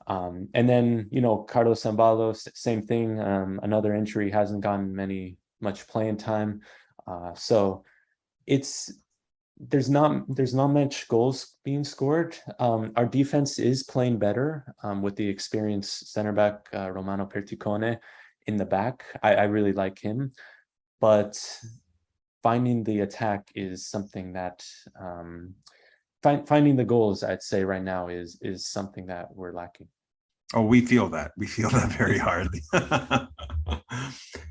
And then, Carlos Sambalos, same thing. Another injury, hasn't gotten much playing time. So there's not much goals being scored. Our defense is playing better, with the experienced center back, Romano Perticone, in the back. I really like him, but finding the attack is something that finding the goals, I'd say right now, is something that we're lacking. Oh, we feel that very hardly.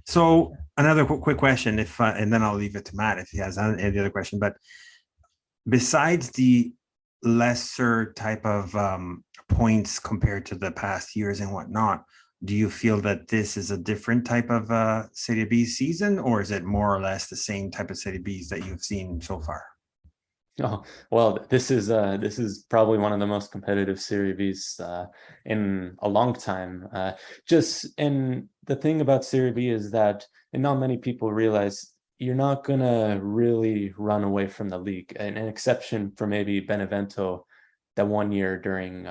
So another quick question, and then I'll leave it to Matt if he has any other question. But besides the lesser type of points compared to the past years and whatnot, do you feel that this is a different type of Serie B season, or is it more or less the same type of Serie Bs that you've seen so far? Oh, well, this is probably one of the most competitive Serie Bs in a long time. And the thing about Serie B is that, and not many people realize, you're not gonna really run away from the league. An exception for maybe Benevento, that one year during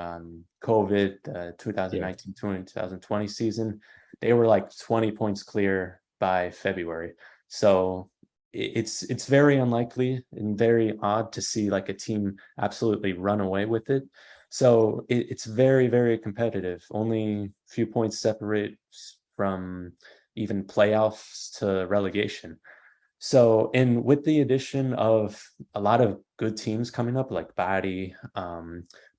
COVID, Yeah. 2019-2020 season, they were like 20 points clear by February. So it's very unlikely and very odd to see like a team absolutely run away with it. So it's very, very competitive. Only a few points separate from even playoffs to relegation. So, and with the addition of a lot of good teams coming up, like Bari,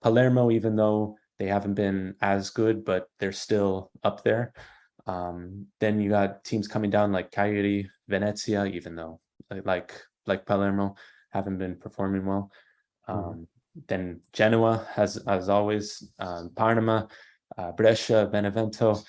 Palermo, even though they haven't been as good, but they're still up there. Then you got teams coming down like Cagliari, Venezia, even though like like Palermo haven't been performing well. Mhm. Then Genoa has, as always, Parma, Brescia, Benevento.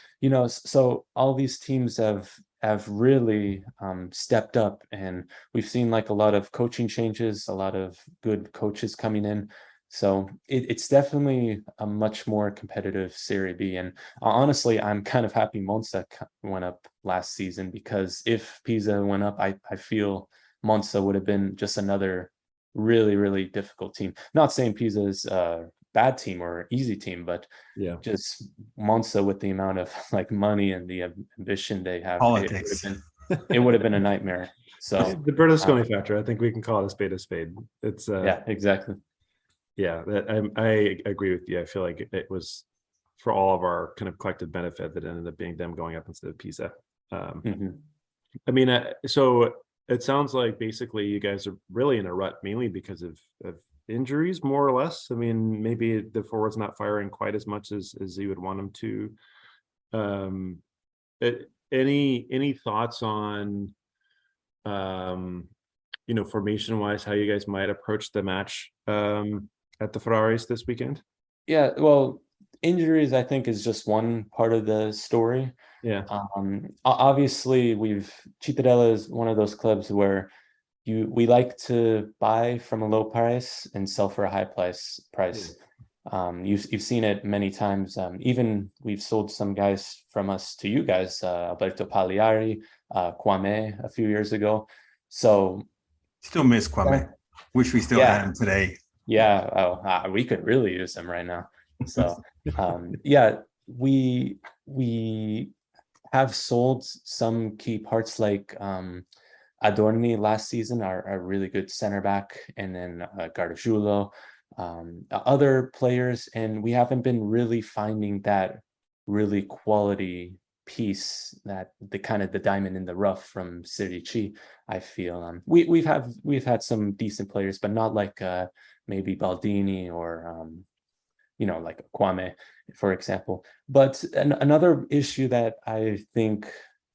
So all these teams have really stepped up, and we've seen like a lot of coaching changes, a lot of good coaches coming in. So it's definitely a much more competitive Serie B. And honestly, I'm kind of happy Monza went up last season, because if Pisa went up, I feel Monza would have been just another really, really difficult team. Not saying Pisa is a bad team or easy team, but Yeah. just Monza, with the amount of like money and the ambition they have, Politics. it would have been a nightmare. So The Berlusconi factor. I think we can call it a spade a spade. It's yeah, exactly. yeah, I agree with you. I feel like it was for all of our kind of collective benefit that ended up being them going up instead of Pisa. Mhm. I mean, so it sounds like basically you guys are really in a rut mainly because of injuries, more or less. I mean, maybe the forward's not firing quite as much as you would want them to. Um, any thoughts on formation wise, how you guys might approach the match at the Ferraris this weekend? Yeah, well, injuries I think is just one part of the story. Yeah. Obviously, Cittadella is one of those clubs where we like to buy from a low price and sell for a high price. You've seen it many times. Even we've sold some guys from us to you guys, Alberto Pagliari, Kwame a few years ago. So Still miss Kwame. Wish we still had yeah, him today. yeah. Oh, we could really use them right now. So yeah, we have sold some key parts like Adorni last season, our really good center back, and then Gargiulo, other players, and we haven't been really finding that really quality piece, that the kind of the diamond in the rough from Serie C. I feel we've had some decent players, but not like maybe Baldini or like Kwame, for example. But another issue that I think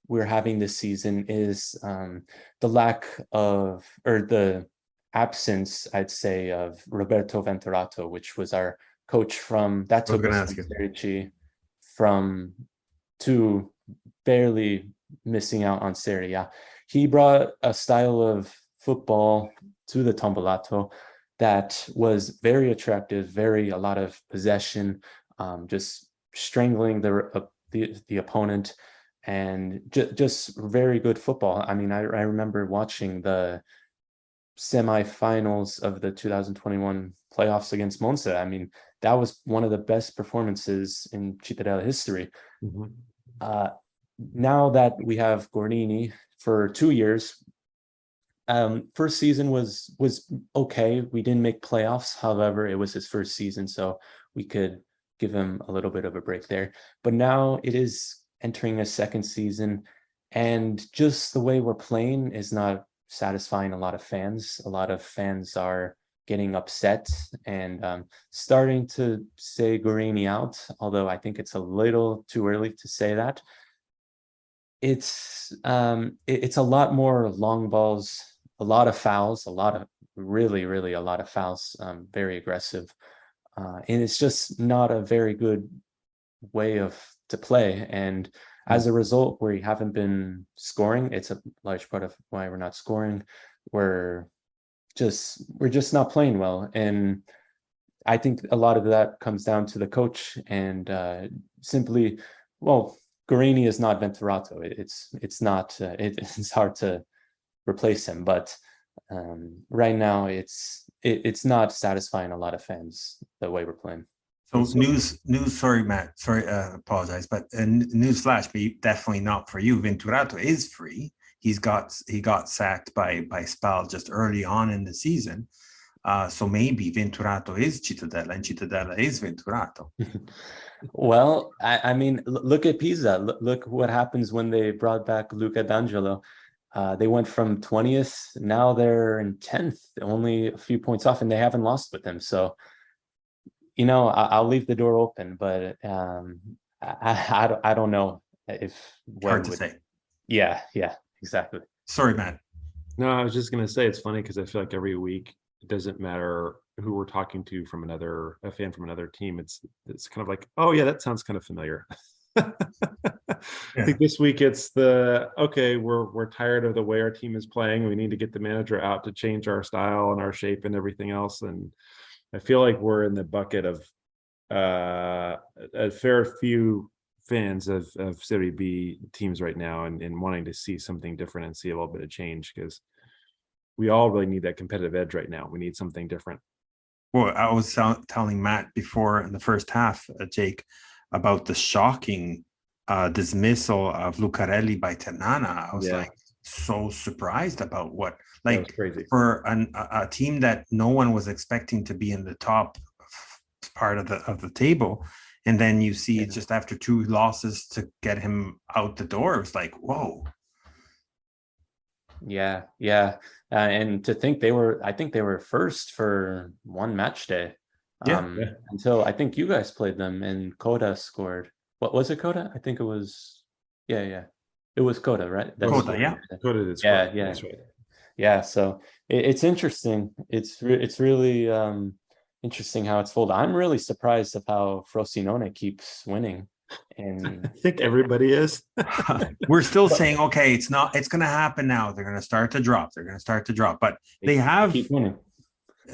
we're having this season is the lack of, or the absence, I'd say, of Roberto Venturato, which was our coach that I was took going to us ask from you. Serie C from to barely missing out on Serie A. He brought a style of football to the Tombolato that was very attractive, a lot of possession, just strangling the opponent, and just very good football. I mean, I remember watching the semifinals of the 2021 playoffs against Monza. I mean, that was one of the best performances in Cittadella history. Mhm. Now that we have Gornini for 2 years, first season was okay. We didn't make playoffs. However, it was his first season, so we could give him a little bit of a break there. But now it is entering a second season, and just the way we're playing is not satisfying a lot of fans. A lot of fans are getting upset and starting to say Guarini out, although I think it's a little too early to say that. It's a lot more long balls, a lot of fouls, a lot of really a lot of fouls, very aggressive, and it's just not a very good way to play. And as a result, we haven't been scoring. It's a large part of why we're not scoring. We're we're just not playing well. And I think a lot of that comes down to the coach and simply, well, Guarini is not Venturato. It's not it's hard to replace him, but right now it's not satisfying a lot of fans the way we're playing. So news. Sorry, Matt. Sorry, apologize, but news flash. But definitely not for you. Venturato is free. He got sacked by Spal just early on in the season. So maybe Venturato is Cittadella and Cittadella is Venturato. Well, I mean, look at Pisa. Look what happens when they brought back Luca D'Angelo. They went from 20th. Now they're in 10th, only a few points off, and they haven't lost with them. So, I'll leave the door open, but I don't know if hard to say. Yeah, exactly. Sorry, Matt. No, I was just gonna say it's funny because I feel like every week it doesn't matter who we're talking to from a fan from another team. It's kind of like, oh yeah, that sounds kind of familiar. I think this week it's we're tired of the way our team is playing. We need to get the manager out to change our style and our shape and everything else. And I feel like we're in the bucket of a fair few fans of Serie B teams right now and wanting to see something different and see a little bit of change, because we all really need that competitive edge right now. We need something different. Well, I was telling Matt before in the first half, Jake, about the shocking dismissal of Lucarelli by Ternana. I was like so surprised about what, like, for a team that no one was expecting to be in the top part of the table, and then you see just after 2 losses to get him out the door. It was like, whoa. Yeah. And to think I think they were first for one match day. Until I think you guys played them and Coda scored. What was it, Coda? I think it was, it was Coda, right? Coda, yeah. Coda did score. Yeah. That's right. Yeah, so it's interesting. It's really interesting how it's folded. I'm really surprised of how Frosinone keeps winning. And I think everybody is. We're still saying, okay, it's going to happen now. They're going to start to drop. But they have keep winning.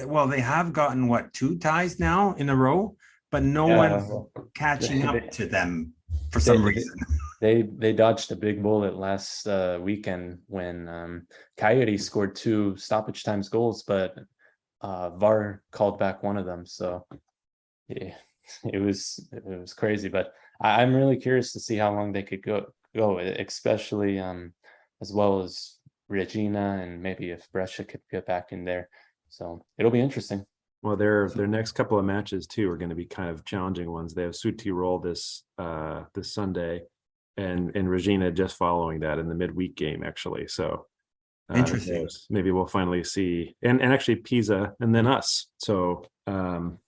Well, they have gotten 2 ties now in a row, but no one's catching up to them for some reason. They dodged a big bullet last weekend when Coyote scored 2 stoppage times goals, but VAR called back one of them. So yeah, it was crazy. But I'm really curious to see how long they could go, especially as well as Regina, and maybe if Brescia could get back in there. So it'll be interesting. Well, their next couple of matches too are going to be kind of challenging ones. They have Südtirol this Sunday, and Regina just following that in the midweek game, actually. So interesting. Maybe we'll finally see, and actually Pisa and then us. So we'll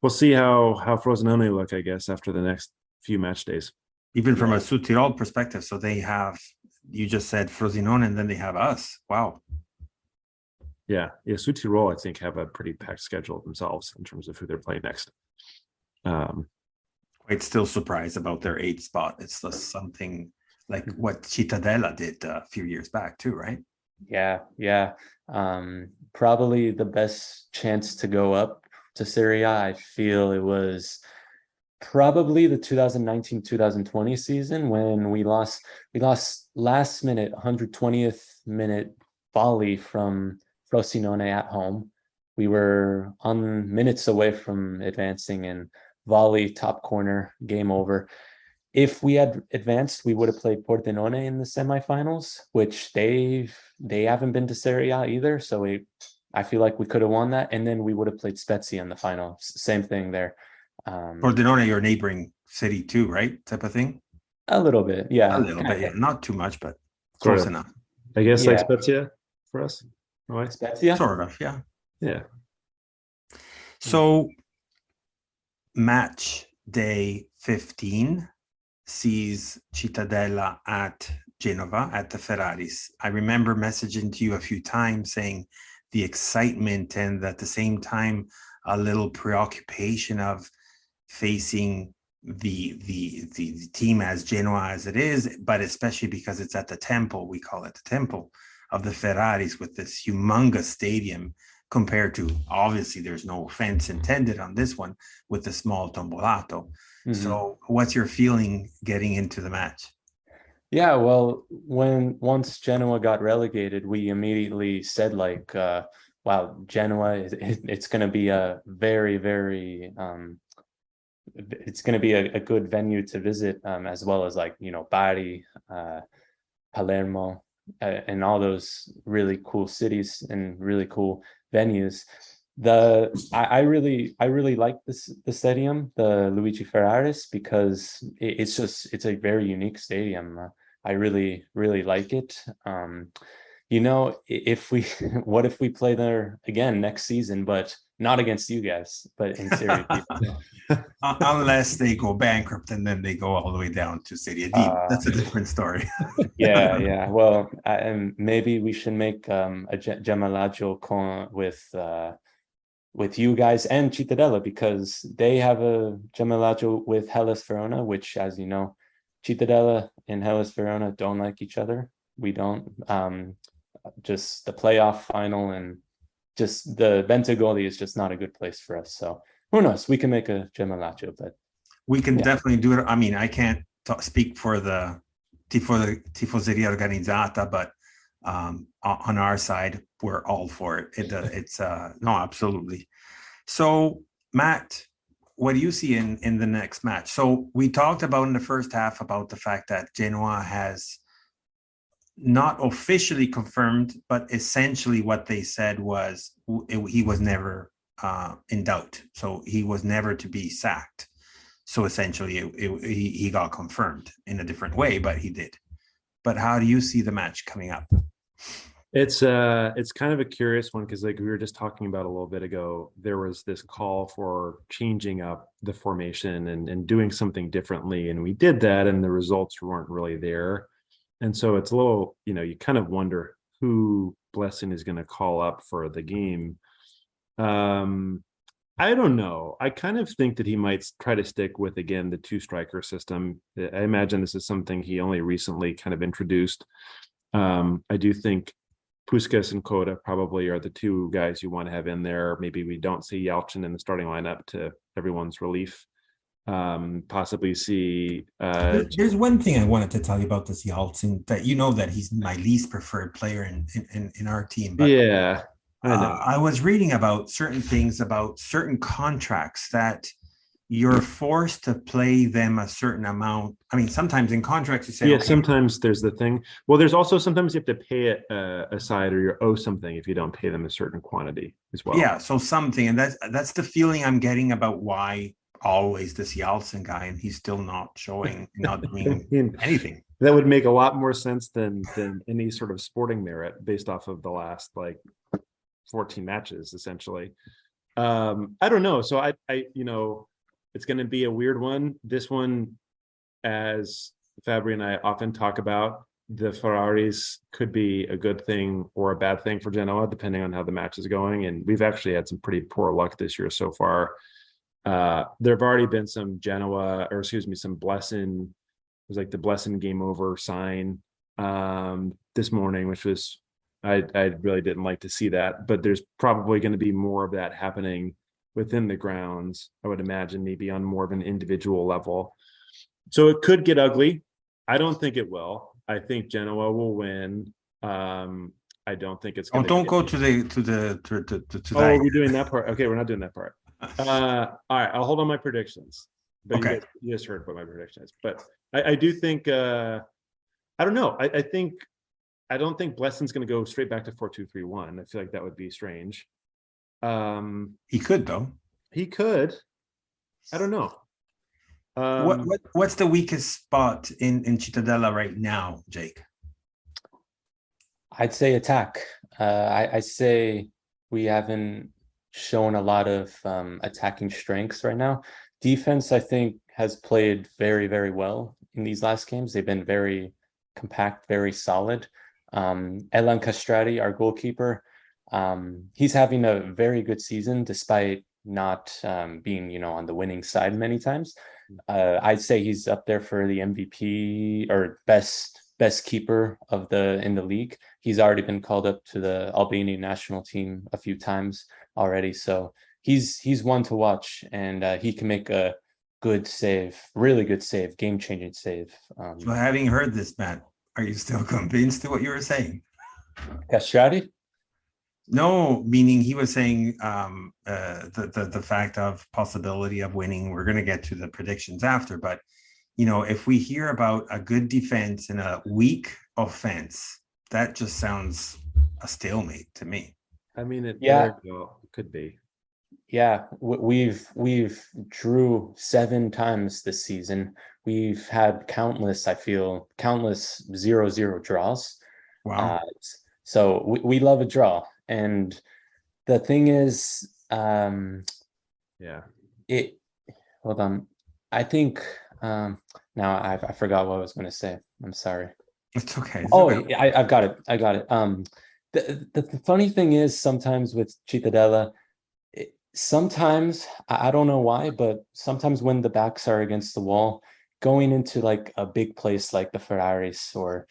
see how Frosinone look, I guess, after the next few match days. Even from a Südtirol perspective, so they have, you just said Frosinone, and then they have us. Wow. Yeah. Südtirol, I think, have a pretty packed schedule themselves in terms of who they're playing next. Quite still surprised about their 8th spot. It's just something like what Cittadella did a few years back too, right? Yeah. Probably the best chance to go up to Serie A. I feel it was probably the 2019-2020 season when we lost last minute, 120th minute volley from Frosinone at home. We were on minutes away from advancing, and volley, top corner, game over. If we had advanced, we would have played Pordenone in the semifinals, which they haven't been to Serie A either. So I feel like we could have won that, and then we would have played Spezia in the final. Same thing there. Pordenone, your neighboring city too, right? Type of thing. A little bit, yeah. A little bit, yeah. Not too much, but close enough. I guess like Spezia for us. Right? Spezia? Sort of, yeah. Yeah. So match day 15 sees Cittadella at Genova at the Ferraris. I remember messaging to you a few times saying the excitement and at the same time a little preoccupation of facing the team as Genoa as it is, but especially because it's at the Temple. We call it the Temple. of the Ferraris with this humongous stadium compared to, obviously there's no offense intended on this one, with the small Tombolato. So what's your feeling getting into the match? Yeah, well, once Genoa got relegated, we immediately said like, wow, Genoa, it's going to be a very it's going to be a good venue to visit, as well as like, Bari, Palermo, and all those really cool cities and really cool venues. I really like the stadium, the Luigi Ferraris, because it's a very unique stadium. I really like it. If we what if we play there again next season, but not against you guys, but in Serie B? Unless they go bankrupt and then they go all the way down to Serie D. That's a different story. Yeah. Well, and maybe we should make a Gemellaggio with you guys and Cittadella, because they have a Gemellaggio with Hellas Verona, which, as you know, Cittadella and Hellas Verona don't like each other. We don't. Just the playoff final and just the Bentegoli is just not a good place for us. So who knows? We can make a Gemellaggio, but we can definitely do it. I mean, I can't speak for the Tifoseria Organizzata, but on our side, we're all for it. It's no, absolutely. So, Matt, what do you see in the next match? So we talked about in the first half about the fact that Genoa has not officially confirmed, but essentially what they said was he was never in doubt. So he was never to be sacked. So essentially he got confirmed in a different way, but he did. But how do you see the match coming up? It's kind of a curious one, because like we were just talking about a little bit ago, there was this call for changing up the formation and doing something differently, and we did that, and the results weren't really there. And so it's a little, you kind of wonder who Blessin is going to call up for the game. I don't know. I kind of think that he might try to stick with, again, the two striker system. I imagine this is something he only recently kind of introduced. I do think Puskas and Koda probably are the two guys you want to have in there. Maybe we don't see Yalchin in the starting lineup to everyone's relief. Possibly see there's one thing I wanted to tell you about this Yalcin, that that he's my least preferred player in our team, but yeah, I know. I was reading about certain things, about certain contracts that you're forced to play them a certain amount. I mean, sometimes in contracts you say, okay, sometimes there's the thing. Well, there's also sometimes you have to pay it aside, or you owe something if you don't pay them a certain quantity as well. Yeah, so something, and that's the feeling I'm getting about why always this Yalcin guy, and he's still not showing, not doing anything. That would make a lot more sense than any sort of sporting merit based off of the last 14 matches, essentially. I don't know. So I it's going to be a weird one. This one, as Fabry and I often talk about, the Ferraris could be a good thing or a bad thing for Genoa, depending on how the match is going. And we've actually had some pretty poor luck this year so far. There have already been some some Blessin. It was like the Blessin game over sign this morning, which was, I really didn't like to see that. But there's probably going to be more of that happening within the grounds, I would imagine, maybe on more of an individual level. So it could get ugly. I don't think it will. I think Genoa will win. I don't think it's going to. Don't go to Oh, we're doing that part. Okay, we're not doing that part. All right, I'll hold on my predictions. But okay, you just heard what my prediction is. But I do think I don't know. I don't think Blessin's going to go straight back to 4-2-3-1. I feel like that would be strange. He could, though. He could. I don't know. What's the weakest spot in Cittadella right now, Jake? I'd say attack. I say we haven't shown a lot of attacking strengths right now. Defense, I think, has played very, very well in these last games. They've been very compact, very solid. Elan Castrati, our goalkeeper, he's having a very good season despite not being, on the winning side many times. I'd say he's up there for the MVP or best best keeper in the league. He's already been called up to the Albanian national team a few times already. So he's one to watch, and he can make a good save, really good save, game-changing save. So having heard this, Matt, are you still convinced to what you were saying? Castrati? No, meaning he was saying the fact of possibility of winning. We're going to get to the predictions after, but if we hear about a good defense and a weak offense, that just sounds a stalemate to me. I mean, Yeah. It could be. Yeah, we've drew 7 times this season. We've had countless 0-0 draws. Wow. So we love a draw. And the thing is, Yeah. Hold on. I think now I forgot what I was going to say. I'm sorry. It's okay. Okay. I've got it. I got it. The funny thing is, sometimes with Cittadella, sometimes I don't know why, but sometimes when the backs are against the wall, going into like a big place like the Ferraris, or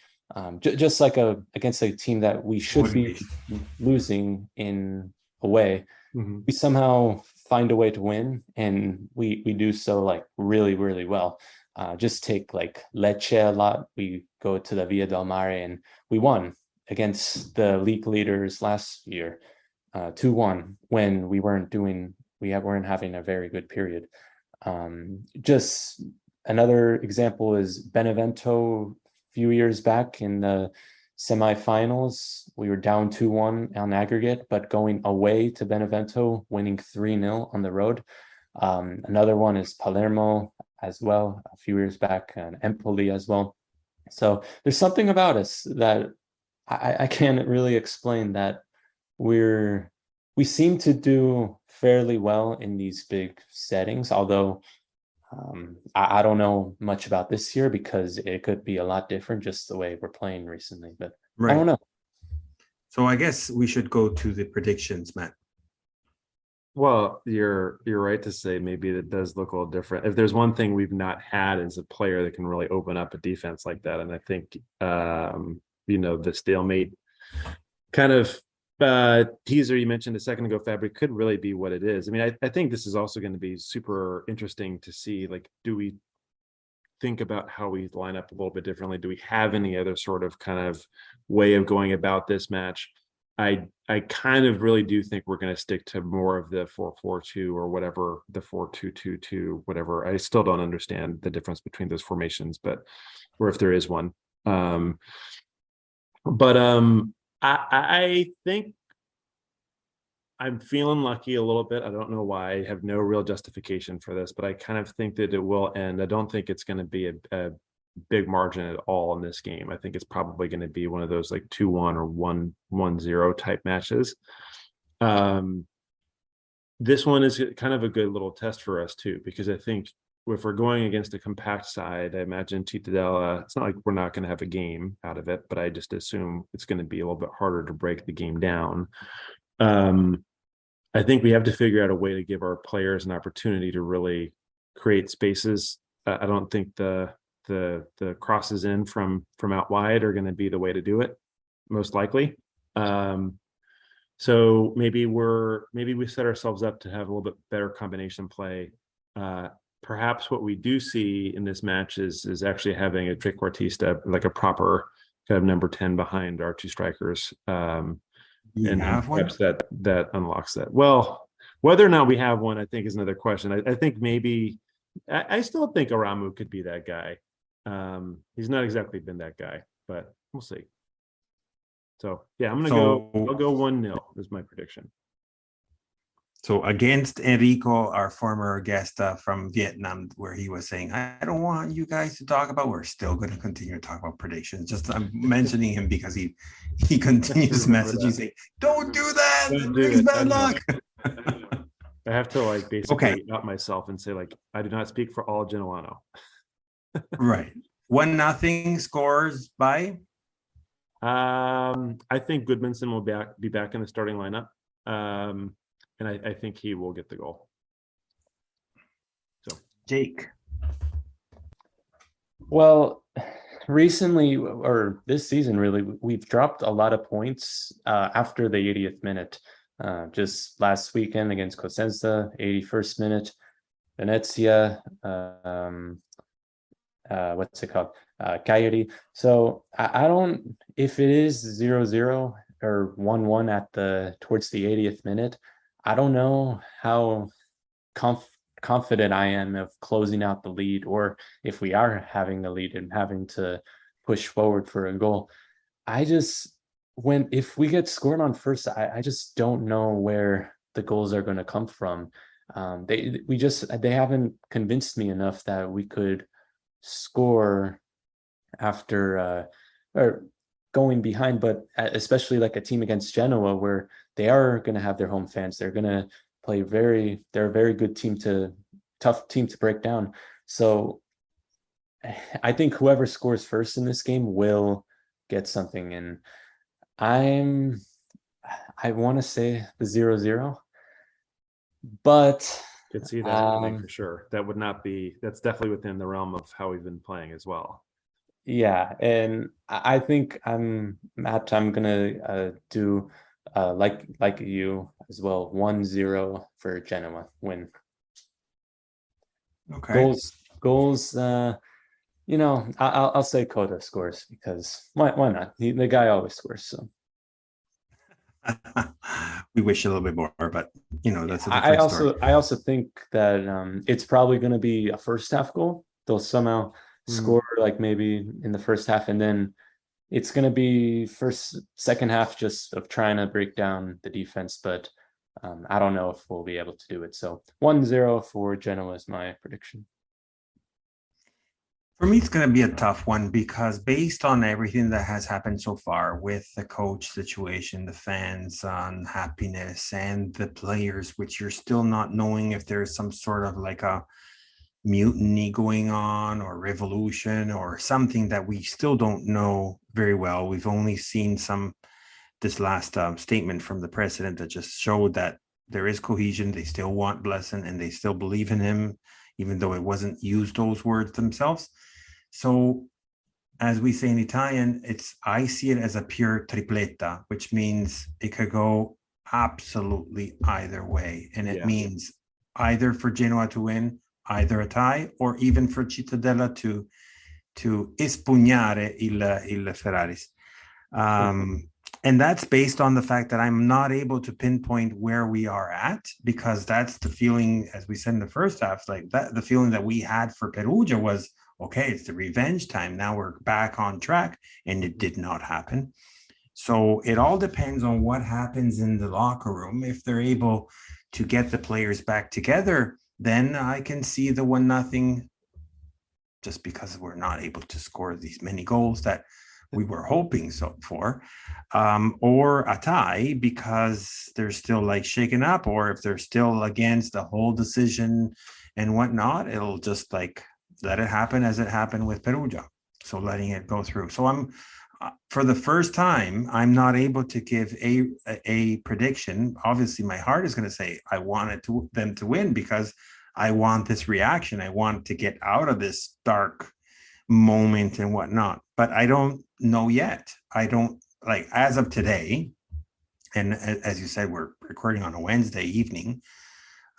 just like against a team that we should be losing in a way, we somehow find a way to win, and we do so like really, really well. Just take like Lecce a lot. We go to the Via del Mare and we won against the league leaders last year, 2-1, when we weren't having a very good period. Just another example is Benevento. A few years back in the semifinals, we were down 2-1 on aggregate, but going away to Benevento, winning 3-0 on the road. Another one is Palermo as well, a few years back, and Empoli as well. So there's something about us that I can't really explain, that we seem to do fairly well in these big settings, although I don't know much about this year, because it could be a lot different just the way we're playing recently, but right. I don't know. So I guess we should go to the predictions, Matt. Well, you're right to say maybe it does look a little different. If there's one thing we've not had is a player that can really open up a defense like that, and I think the stalemate kind of teaser you mentioned a second ago, Fabry, could really be what it is. I mean, I think this is also going to be super interesting to see, like, do we think about how we line up a little bit differently? Do we have any other sort of kind of way of going about this match? I kind of really do think we're going to stick to more of the 4-4-2 or whatever, the 4-2-2-2, whatever. I still don't understand the difference between those formations, or if there is one. I think I'm feeling lucky a little bit. I don't know why. I have no real justification for this, but I kind of think that it will end. I don't think it's going to be a big margin at all in this game. I think it's probably going to be one of those like 2-1 or 1-0 type matches. This one is kind of a good little test for us too, because I think if we're going against a compact side, I imagine Cittadella, it's not like we're not going to have a game out of it, but I just assume it's going to be a little bit harder to break the game down. I think we have to figure out a way to give our players an opportunity to really create spaces. I don't think the crosses in from out wide are going to be the way to do it, most likely. So maybe we set ourselves up to have a little bit better combination play. Perhaps what we do see in this match is actually having a trequartista, like a proper kind of number 10 behind our two strikers. And perhaps that unlocks that. Well, whether or not we have one, I think is another question. I think maybe I still think Aramu could be that guy. He's not exactly been that guy, but we'll see. So yeah, I'll go 1-0 is my prediction. So against Enrico, our former guest from Vietnam, where he was saying, I don't want you guys to talk about, we're still going to continue to talk about predictions. Just I'm mentioning him because he continues messaging saying, don't do that. It brings bad luck. I have to like basically out myself and say, like, I do not speak for all Genoano. Right. 1-0 scores by? I think Goodmanson will be back in the starting lineup. And I think he will get the goal. So Jake. Well, recently, or this season really, we've dropped a lot of points after the 80th minute. Just last weekend against Cosenza, 81st minute, Venezia, what's it called? Cagliari. So I don't, if it is 0-0 or 1-1 towards the 80th minute, I don't know how confident I am of closing out the lead, or if we are having the lead and having to push forward for a goal. If we get scored on first, I just don't know where the goals are going to come from. They haven't convinced me enough that we could score after or going behind, but especially like a team against Genoa, where they are going to have their home fans. They're going to play they're a very good tough team to break down. So I think whoever scores first in this game will get something. And I want to say the 0-0, but Could see that happening for sure. That's definitely within the realm of how we've been playing as well. Yeah, and I think Matt, I'm gonna do like you as well, 1-0 for Genoa win. Okay. Goals. I'll say Coda scores, because why not? The guy always scores. So We wish a little bit more, but that's a different story. I also think that it's probably going to be a first half goal. They'll somehow score like maybe in the first half, and then it's going to be second half just of trying to break down the defense. But I don't know if we'll be able to do it. So 1-0 for Genoa is my prediction. For me, it's going to be a tough one, because based on everything that has happened so far with the coach situation, the fans' unhappiness, and the players, which you're still not knowing if there's some sort of like a mutiny going on or revolution or something that we still don't know very well. We've only seen this last statement from the president that just showed that there is cohesion. They still want Blessin and they still believe in him, even though it wasn't used those words themselves. So as we say in Italian, I see it as a pure tripletta, which means it could go absolutely either way. And it means either for Genoa to win, either a tie, or even for Cittadella to espugnare il Ferraris. And that's based on the fact that I'm not able to pinpoint where we are at, because that's the feeling, as we said in the first half, like that, the feeling that we had for Perugia was, okay, it's the revenge time. Now we're back on track, and it did not happen. So it all depends on what happens in the locker room. If they're able to get the players back together, then I can see the 1-0, just because we're not able to score these many goals that we were hoping for, or a tie because they're still like shaken up, or if they're still against the whole decision and whatnot, it'll just like let it happen as it happened with Perugia. So letting it go through. So I'm for the first time, I'm not able to give a prediction. Obviously, my heart is going to say I wanted them to win, because I want this reaction. I want to get out of this dark moment and whatnot. But I don't know yet. I don't, like, as of today, and as you said, we're recording on a Wednesday evening.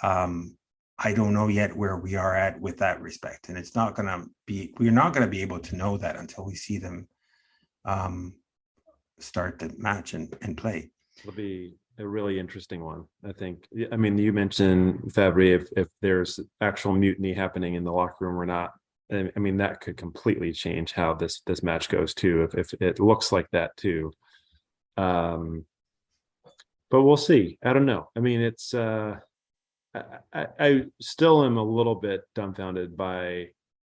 I don't know yet where we are at with that respect. And we're not going to be able to know that until we see them start the match and play. It'll be a really interesting one, I think. I mean, you mentioned, Fabry, if there's actual mutiny happening in the locker room or not. I mean, that could completely change how this match goes too, if it looks like that too. But we'll see. I don't know. I mean, it's I still am a little bit dumbfounded by,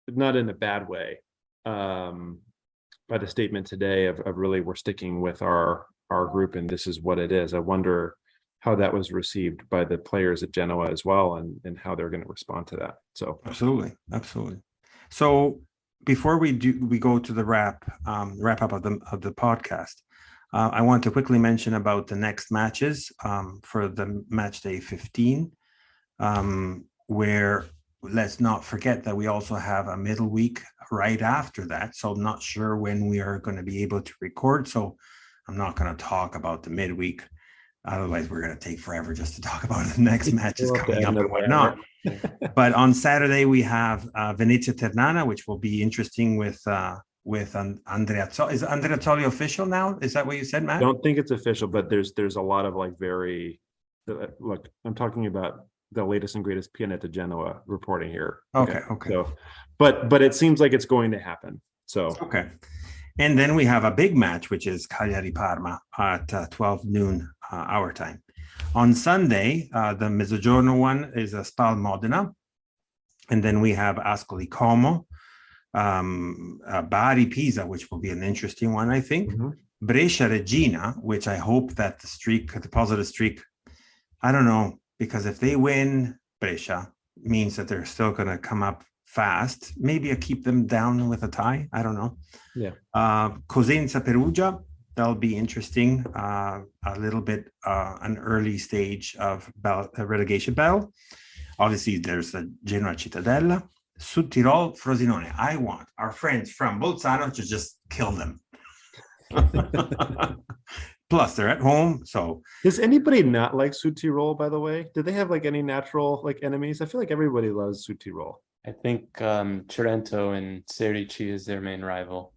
not in a bad way, by the statement today of really, we're sticking with our group and this is what it is. I wonder how that was received by the players at Genoa as well, and how they're going to respond to that. So absolutely. So before we go to the wrap up of the podcast, I want to quickly mention about the next matches for the match day 15, where let's not forget that we also have a middle week right after that. So I'm not sure when we are going to be able to record. So I'm not going to talk about the midweek. Otherwise, we're going to take forever just to talk about the next matches coming up and whatnot. But on Saturday, we have Venezia Ternana, which will be interesting with Andrea. Is Andrea Zoli official now? Is that what you said, Matt? I don't think it's official, but there's a lot of like look, I'm talking about the latest and greatest Pianeta Genoa reporting here. Okay. So, but it seems like it's going to happen. So okay. And then we have a big match, which is Cagliari Parma at 12 noon our time. On Sunday, the Mezzogiorno one is a Spal Modena. And then we have Ascoli Como, Bari Pisa, which will be an interesting one, I think. Mhm. Brescia Regina, which I hope that the positive streak, I don't know, because if they win, Brescia means that they're still going to come up fast. Maybe I keep them down with a tie. I don't know. Yeah. Cosenza Perugia, that'll be interesting. A little bit an early stage of relegation battle. Obviously, there's the Genoa Cittadella. Sud Tirol Frosinone. I want our friends from Bolzano to just kill them. Plus, they're at home, so. Does anybody not like Sud Tirol, by the way? Do they have like any natural like enemies? I feel like everybody loves Sud Tirol. I think Trento and Serie C is their main rival,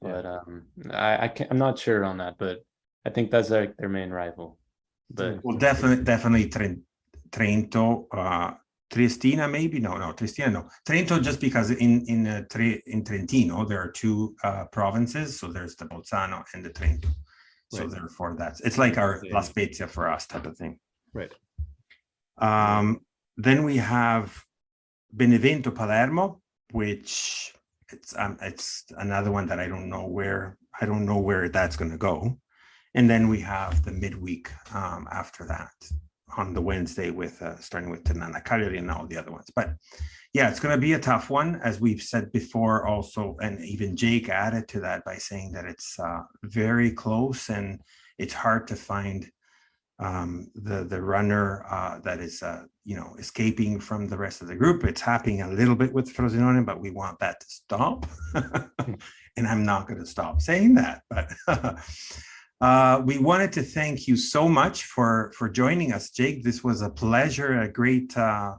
but I'm not sure on that, but I think that's like their main rival. But well, definitely Trento, Triestina, maybe no, Triestina, no. Trento, just because in Trentino there are two provinces, so there's the Bolzano and the Trento. So right. Therefore, it's like our La Spezia for us type of thing. Right. Then we have Benevento Palermo, which it's another one that I don't know where that's going to go. And then we have the midweek after that on the Wednesday with starting with Ternana, Cagliari, and all the other ones. But yeah, it's going to be a tough one, as we've said before also, and even Jake added to that by saying that it's very close and it's hard to find the runner that is escaping from the rest of the group. It's happening a little bit with Frosinone, but we want that to stop. And I'm not going to stop saying that, but we wanted to thank you so much for joining us, Jake. This was a pleasure, a great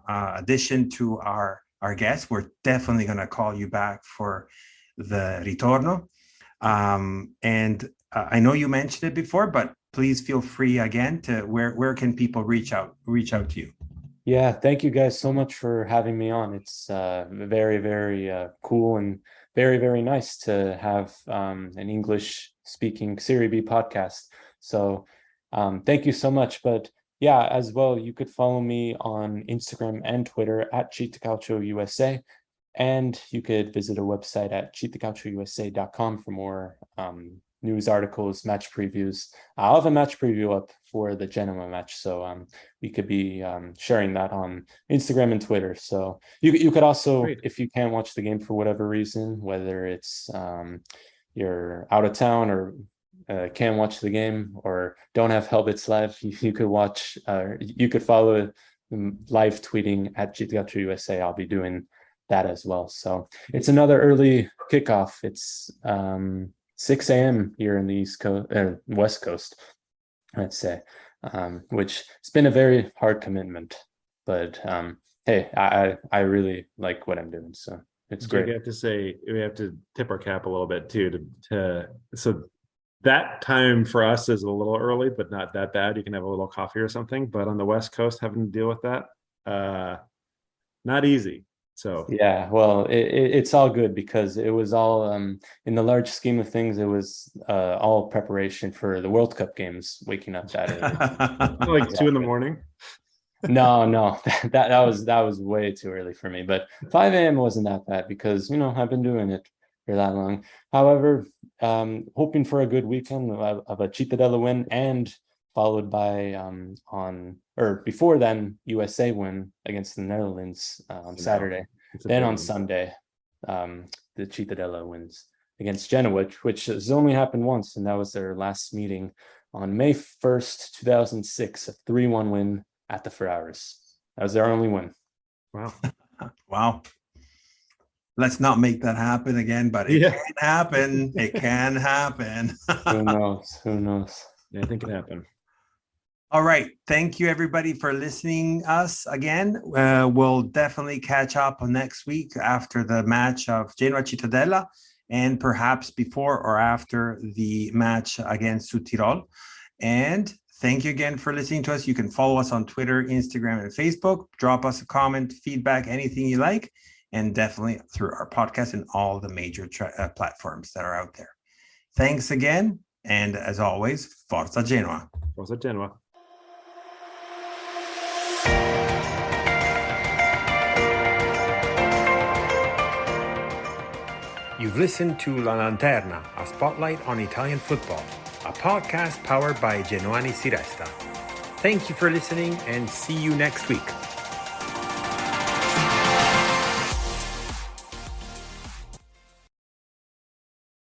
addition to our guests. We're definitely going to call you back for the Ritorno. And I know you mentioned it before, but please feel free again to where can people reach out to you? Yeah, thank you guys so much for having me on. It's very, very cool and very, very nice to have an English speaking Serie B podcast. So thank you so much. But yeah, as well, you could follow me on Instagram and Twitter at CittaCalcioUSA. And you could visit our website at CittaCalcioUSA.com for more news articles, match previews. I'll have a match preview up for the Genoa match, so we could be sharing that on Instagram and Twitter. So you could also, great, if you can't watch the game for whatever reason, whether it's you're out of town or can't watch the game or don't have Helbits live, you could watch. You could follow live tweeting at CittaCalcioUSA. I'll be doing that as well. So it's another early kickoff. It's 6 a.m. here in the West Coast, let's say, which it's been a very hard commitment. But hey, I really like what I'm doing, so it's great. We have to say we have to tip our cap a little bit too. So that time for us is a little early, but not that bad. You can have a little coffee or something. But on the West Coast, having to deal with that, not easy. So yeah, well, it's all good because it was all in the large scheme of things. It was all preparation for the World Cup games. Waking up that early, like 2 a.m. No, that was way too early for me. But 5 a.m. wasn't that bad because I've been doing it for that long. However, hoping for a good weekend of a Cittadella win and followed by before then USA win against the Netherlands on Saturday. Then on Sunday, the Cittadella wins against Genoa, which has only happened once, and that was their last meeting on May 1st, 2006, a 3-1 win at the Ferraris. That was their only win. Wow. Wow. Let's not make that happen again, but it can happen. It can happen. Who knows? Who knows? Yeah, I think it happened. All right. Thank you, everybody, for listening us again. We'll definitely catch up next week after the match of Genoa Cittadella, and perhaps before or after the match against Südtirol. And thank you again for listening to us. You can follow us on Twitter, Instagram, and Facebook. Drop us a comment, feedback, anything you like, and definitely through our podcast and all the major platforms that are out there. Thanks again. And as always, Forza Genoa. Forza Genoa. You've listened to La Lanterna, a spotlight on Italian football, a podcast powered by Genoani Si Resta. Thank you for listening and see you next week.